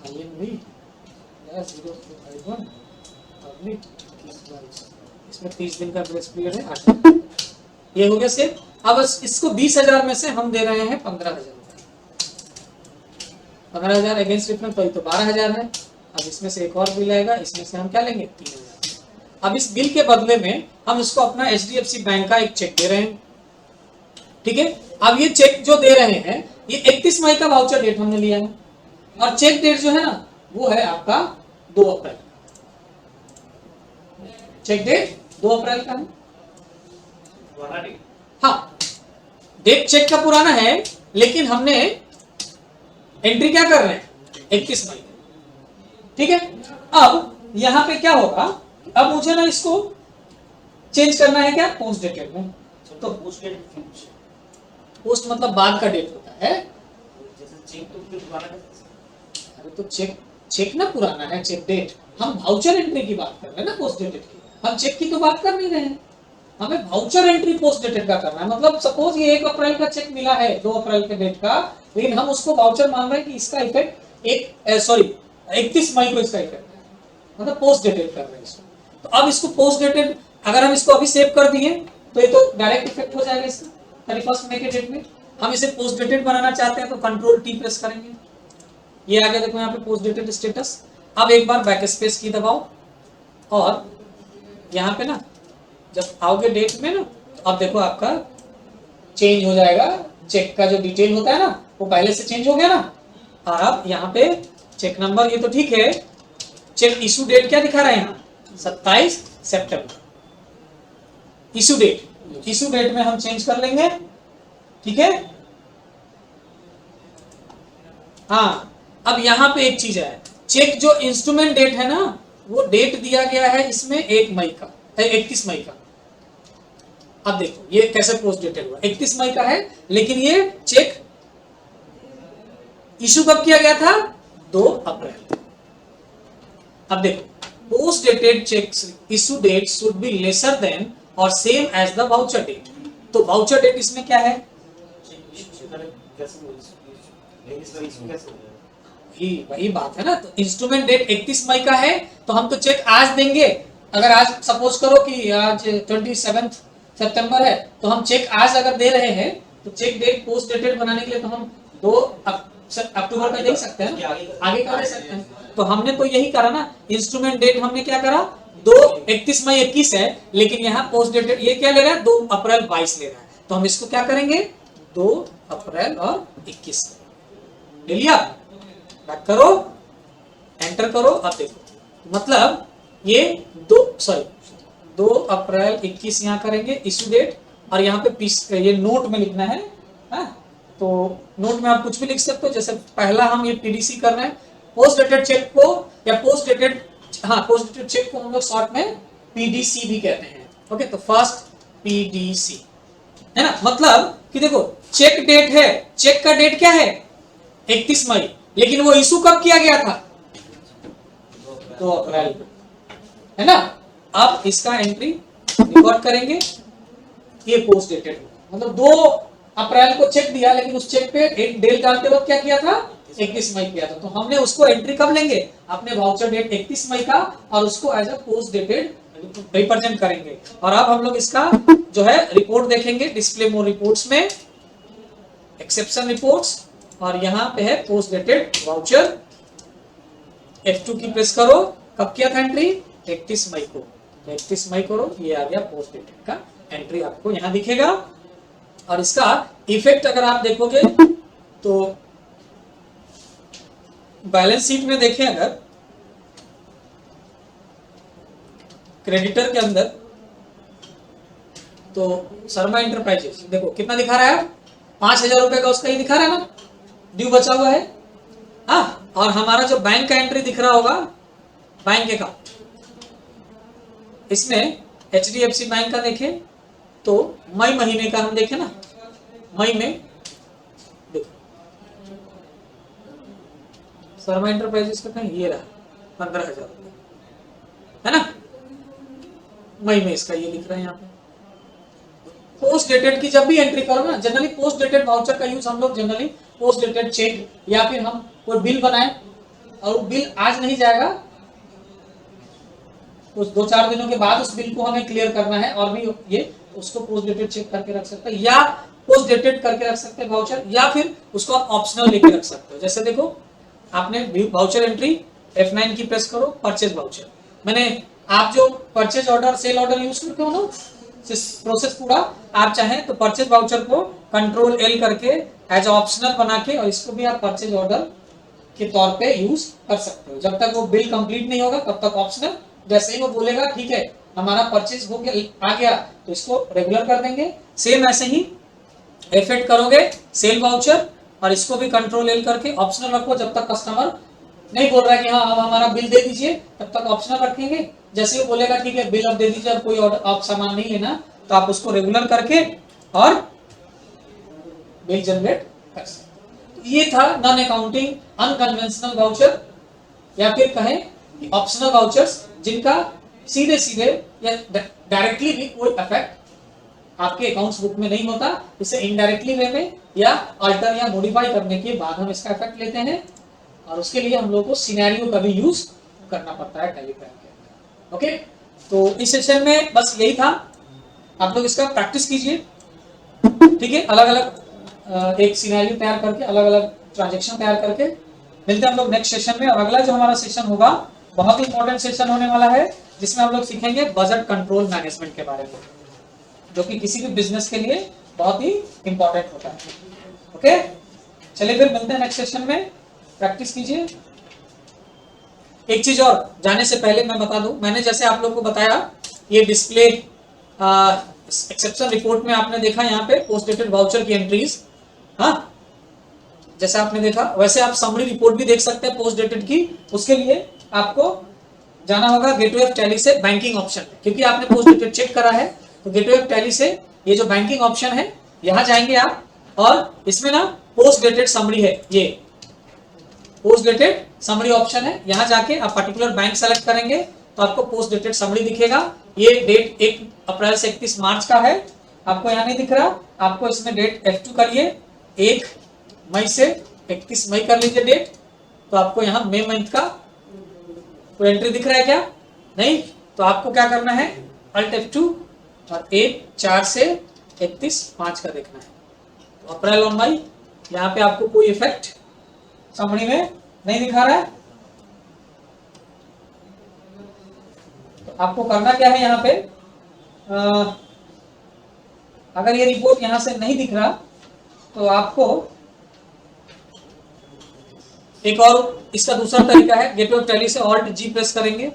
A: INV-051 इसमें 30 दिन का ग्रेस पीरियड है 8, ये हो गया सेव। अब इसको 20,000 में से हम दे रहे हैं 15,000 रुपए, 15,000 अगेंस्ट डिफरेंस तो 12,000 है। अब इसमें से एक और बिल आएगा, इसमें से हम क्या लेंगे 3,000। अब इस बिल के बदले में हम इसको अपना HDFC बैंक का एक चेक दे रहे हैं, ठीक है। अब ये चेक जो दे रहे हैं ये 31 मई का वाउचर डेट हमने लिया है, और चेक डेट जो है ना वो है आपका 2 अप्रैल, चेक डेट 2 अप्रैल का है, हाँ डेट चेक का पुराना है, लेकिन हमने एंट्री क्या कर रहे हैं 31 मई, ठीक है। अब यहाँ पे क्या होगा, अब मुझे ना इसको चेंज करना है क्या पोस्ट डेटेड में, तो पोस्ट मतलब बाद का डेट होता है, अरे तो चेक ना पुराना है, चेक डेट, हम वाउचर एंट्री की बात कर रहे हैं ना पोस्ट डेटेड की, हम चेक की तो बात कर नहीं रहे हैं, हमें वाउचर एंट्री पोस्ट डेटेड का करना है। मतलब सपोज ये 1 अप्रैल का चेक मिला है 2 अप्रैल के डेट का, लेकिन हम उसको वाउचर मान रहे हैं कि इसका इफेक्ट 31 मई को इसका इफेक्ट है, मतलब पोस्ट डेटेड कर रहे हैं इसको। तो अब इसको पोस्ट डेटेड अगर हम इसको अभी सेव कर दिए तो ये तो डायरेक्ट इफेक्ट हो जाएगा इसका 31 मई के डेट में। हम इसे पोस्ट डेटेड बनाना चाहते हैं तो कंट्रोल टी प्रेस करेंगे, ये आ गया देखो यहाँ पे पोस्ट डेटेड स्टेटस। अब एक बार बैक स्पेस की दबाओ और यहाँ पे ना जब आओगे डेट में ना, तो अब देखो आपका चेंज हो जाएगा, चेक का जो डिटेल होता है ना वो पहले से चेंज हो गया ना। और अब यहाँ पे चेक नंबर ये तो ठीक है, चेक इशू डेट क्या दिखा रहा है यहाँ 27 सितंबर। इशू डेट में हम चेंज कर लेंगे, ठीक है। हाँ, अब यहाँ पे एक चीज है, चेक जो इंस्ट्रूमेंट डेट है ना वो डेट दिया गया है इसमें 1 मई का, 31 मई का। अब देखो ये कैसे पोस्ट डेटेड हुआ, 31 मई का है, लेकिन ये चेक इशू कब किया गया था 2 अप्रैल। अब देखो post dated cheques issue date should be lesser than और same as the voucher date. तो वाउचर डेट इसमें क्या है, वही बात है ना। तो इंस्ट्रूमेंट डेट 31 मई का है तो हम तो चेक आज देंगे। अगर आज सपोज करो कि आज 27 सितंबर है तो हम चेक आज अगर दे रहे हैं तो चेक डेट पोस्ट डेटेड बनाने के लिए तो हम 2 अक्टूबर का दे सकते हैं, आगे का दे सकते हैं। तो हमने तो यही करा ना, इंस्ट्रूमेंट डेट हमने क्या करा 31 मई 21 है, लेकिन यहाँ पोस्ट डेटेड ये क्या ले रहा है 2 अप्रैल 22 ले रहा है। तो हम इसको क्या करेंगे 2 अप्रैल और 21 ले लिया। बैक करो, एंटर करो। अब देखो मतलब ये 2 अप्रैल 21 यहाँ करेंगे इशू डेट, और यहाँ पे ये नोट में लिखना है। तो नोट में आप कुछ भी लिख सकते हो, जैसे पहला हम ये पीडीसी कर रहे हैं, पोस्ट डेटेड चेक को या पोस्ट डेटेड चेक को हम लोग शॉर्ट में पीडीसी भी कहते हैं। ओके, तो फर्स्ट पीडीसी है ना, मतलब कि देखो चेक डेट है, चेक का डेट क्या है 31 मई, लेकिन वो इशू कब किया गया था 2 अप्रैल है ना। अब इसका एंट्री रिकॉर्ड करेंगे, ये पोस्ट डेटेड मतलब 2 अप्रैल को चेक दिया, लेकिन उस चेक पे एक डेट डालते वक्त क्या किया था 31 मई किया था। तो हमने उसको एंट्री कब लेंगे अपने वाउचर डेट 31 मई का, और उसको as a post dated represent करेंगे। और अब हम लोग इसका जो है रिपोर्ट देखेंगे, डिस्प्ले मोर रिपोर्ट्स में एक्सेप्शन रिपोर्ट्स, और यहाँ पे है पोस्ट डेटेड वाउचर। F2 की प्रेस करो, कब किया था एंट्री 31 मई को, 31 मई करो, ये आ गया पोस्ट डेटेड का एंट्री आपको यहाँ दिखेगा। और इसका इफेक्ट अगर आप देखोगे तो बैलेंस शीट में देखें, अगर क्रेडिटर के अंदर तो शर्मा इंटरप्राइजेस देखो कितना दिखा रहा है 5,000 रुपए का उसका ही दिखा रहा है ना, ड्यू बचा हुआ है। हाँ, और हमारा जो बैंक का एंट्री दिख रहा होगा बैंक अकाउंट, इसमें HDFC बैंक का देखें तो मई महीने का हम देखें ना, मई में देखो शर्मा इंटरप्राइजेस का कहीं ये रहा 15,000 रुपए है ना, मई में इसका ये दिख रहा है यहाँ पे। पोस्ट डेटेड की जब भी एंट्री करो ना, जनरली पोस्ट डेटेड वाउचर का यूज हम लोग जनरली पोस्ट डेटेड चेक या फिर हम कोई बिल बनाए और बिल आज नहीं जाएगा, उस 2-4 दिनों के बाद उस बिल को हमें क्लियर करना है, और भी ये उसको पोस्ट डेटेड चेक करके रख सकते हैं या पोस्ट डेटेड करके रख सकते हैं वाउचर, या फिर उसको आप ऑप्शनल लेके रख सकते हो। जैसे देखो आपने वाउचर एंट्री F9 की प्रेस करो, परचेज वाउचर, मैंने आप जो purchase order sale order use करते हो ना प्रोसेस पूरा, आप चाहें तो परचेज वाउचर को कंट्रोल L करके एज ऑप्शनल बना के, और इसको भी आप परचेज ऑर्डर के तौर पे यूज कर सकते हो। जब तक वो बिल कंप्लीट नहीं होगा तब तक ऑप्शनल, जैसे ही वो बोलेगा ठीक है हमारा परचेज हो गया आ गया तो इसको रेगुलर कर देंगे। सेम ऐसे ही एफेक्ट करोगे सेल वाउचर, और इसको भी कंट्रोल L करके ऑप्शनल रखो, जब तक कस्टमर नहीं बोल रहा है कि हाँ अब हमारा बिल दे दीजिए तब तक ऑप्शनल रखेंगे। जैसे वो बोलेगा ठीक है बिल अब दे दीजिए, अब कोई ऑर्डर आप सामान नहीं लेना, तो आप उसको रेगुलर करके और बिल जनरेट कर सकते। तो ये था नॉन अकाउंटिंग अनकन्वेंशनल वाउचर, या फिर कहें ऑप्शनल वाउचर्स, जिनका सीधे सीधे या डायरेक्टली भी कोई इफेक्ट आपके अकाउंट्स बुक में नहीं होता। इसे इनडायरेक्टली वे में या अल्टर या मॉडिफाई करने के बाद हम इसका इफेक्ट लेते हैं, और उसके लिए हम लोग को सिनेरियो का भी यूज करना पड़ता है टेलीग्राम के अंदर। ओके, तो इस सेशन में बस यही था, आप लोग इसका प्रैक्टिस कीजिए, ठीक है। अलग अलग एक सिनेरियो तैयार करके, अलग अलग ट्रांजेक्शन तैयार करके मिलते हैं हम लोग नेक्स्ट सेशन में। और अगला जो हमारा सेशन होगा बहुत ही इंपॉर्टेंट सेशन होने वाला है, जिसमें हम लोग सीखेंगे बजट कंट्रोल मैनेजमेंट के बारे में, जो कि किसी भी बिजनेस के लिए बहुत ही इंपॉर्टेंट होता है। ओके, चलिए फिर मिलते हैं नेक्स्ट सेशन में, प्रैक्टिस कीजिए। एक चीज और जाने से पहले मैं बता दूं, मैंने जैसे आप लोग को बताया ये डिस्प्ले एक्सेप्शन रिपोर्ट में आपने देखा यहाँ पे पोस्ट डेटेड वाउचर की एंट्रीज, हाँ जैसे आपने देखा वैसे आप समरी रिपोर्ट भी देख सकते हैं पोस्ट डेटेड की। उसके लिए आपको जाना होगा गेटवे ऑफ टैली से बैंकिंग ऑप्शन, क्योंकि आपने पोस्ट डेटेड चेक करा है तो गेटवे ऑफ टैली से ये जो बैंकिंग ऑप्शन है यहाँ जाएंगे आप, और इसमें ना पोस्ट डेटेड समरी है, ये पोस्ट डेटेड समरी ऑप्शन है। यहाँ जाके आप पर्टिकुलर बैंक सेलेक्ट करेंगे तो आपको पोस्ट डेटेड समरी दिखेगा। ये डेट 1 अप्रैल से 31 मार्च का है, आपको यहाँ नहीं दिख रहा, आपको इसमें डेट F2 करिए, 1 मई से 31 मई कर लीजिए डेट, तो आपको यहाँ मई मंथ का कोई एंट्री दिख रहा है क्या? नहीं, तो आपको क्या करना है, Alt F2 और 1/4 से 31/5 का देखना है। तो अप्रैल और मई, यहाँ पे आपको कोई इफेक्ट समरी में नहीं दिखा रहा है। तो आपको करना क्या है यहाँ पे, अगर ये रिपोर्ट यहाँ से नहीं दिख रहा तो आपको एक और इसका दूसरा तरीका है, गेटवे ऑफ टैली से Alt G प्रेस करेंगे,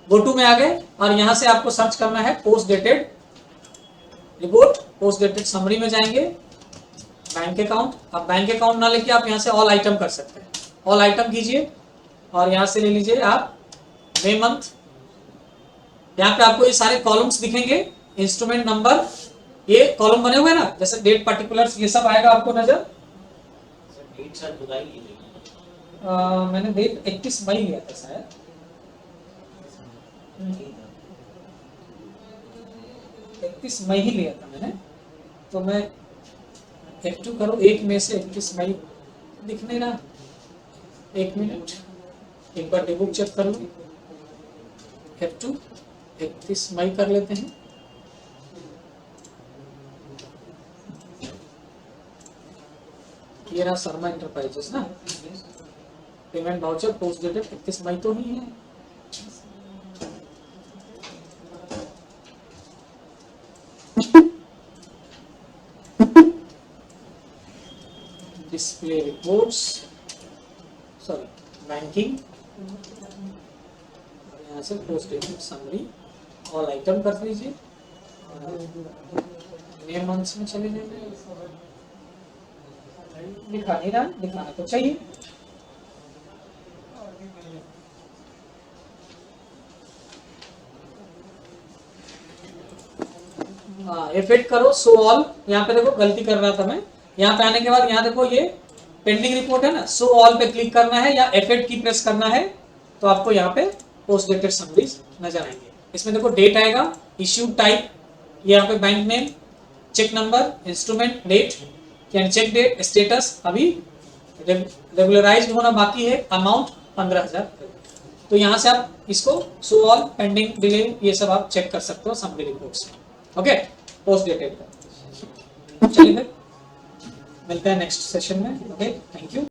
A: गो टू में आ गए और यहाँ से आपको सर्च करना है post dated report, post dated summary में जाएंगे, बैंक अकाउंट। आप बैंक अकाउंट ना लेके आप यहाँ से ऑल आइटम कर सकते हैं, ऑल आइटम कीजिए और यहाँ से ले लीजिए आप मई मंथ। यहाँ पे आपको ये सारे कॉलम्स दिखेंगे, इंस्ट्रूमेंट नंबर, ये कॉलम बने हुए हैं ना, जैसे डेट पर्टिकुलर्स, ये सब आएगा आपको नजर। मैंने डेट 31 मई लिया था शायद, 31 मई ही लिया था मैंने, तो मैं F2 करो, 1 मई से 31 मई दिख नहीं रहा, 1 मिनट एक बार डेबुक चेक कर लो, F2 31 मई कर लेते हैं। ये रहा शर्मा इंटरप्राइजेस ना, पेमेंट वाउचर पोस्ट डेटेड 31 मई तो ही है। डिस्प्ले रिपोर्ट्स, सॉरी बैंकिंग, यहाँ से post dated summary, all item कर लीजिए, मे मंथ्स में चले जाइए। दिखा नहीं रहा, दिखाना तो चाहिए। हाँ, इफेक्ट करो शो ऑल, यहाँ पे देखो गलती कर रहा था मैं, यहाँ पे आने के बाद यहाँ देखो ये पेंडिंग रिपोर्ट है ना, शो ऑल पे क्लिक करना है या F8 की प्रेस करना है, तो आपको यहाँ पे पोस्ट डेटेड समरीज नजर आएंगे। इसमें देखो डेट आएगा, इश्यू टाइप, ये यहाँ पे bank name, cheque number, instrument, date यानी चेक डेट, स्टेटस अभी रेगुलराइज्ड होना बाकी है, अमाउंट 15,000। तो यहाँ से आप इसको शो ऑल, पेंडिंग, डिले, ये सब आप चेक कर सकते हो समरी रिपोर्ट्स में। Okay, post dated. चलिए फिर मिलते हैं नेक्स्ट सेशन में। Okay, thank you.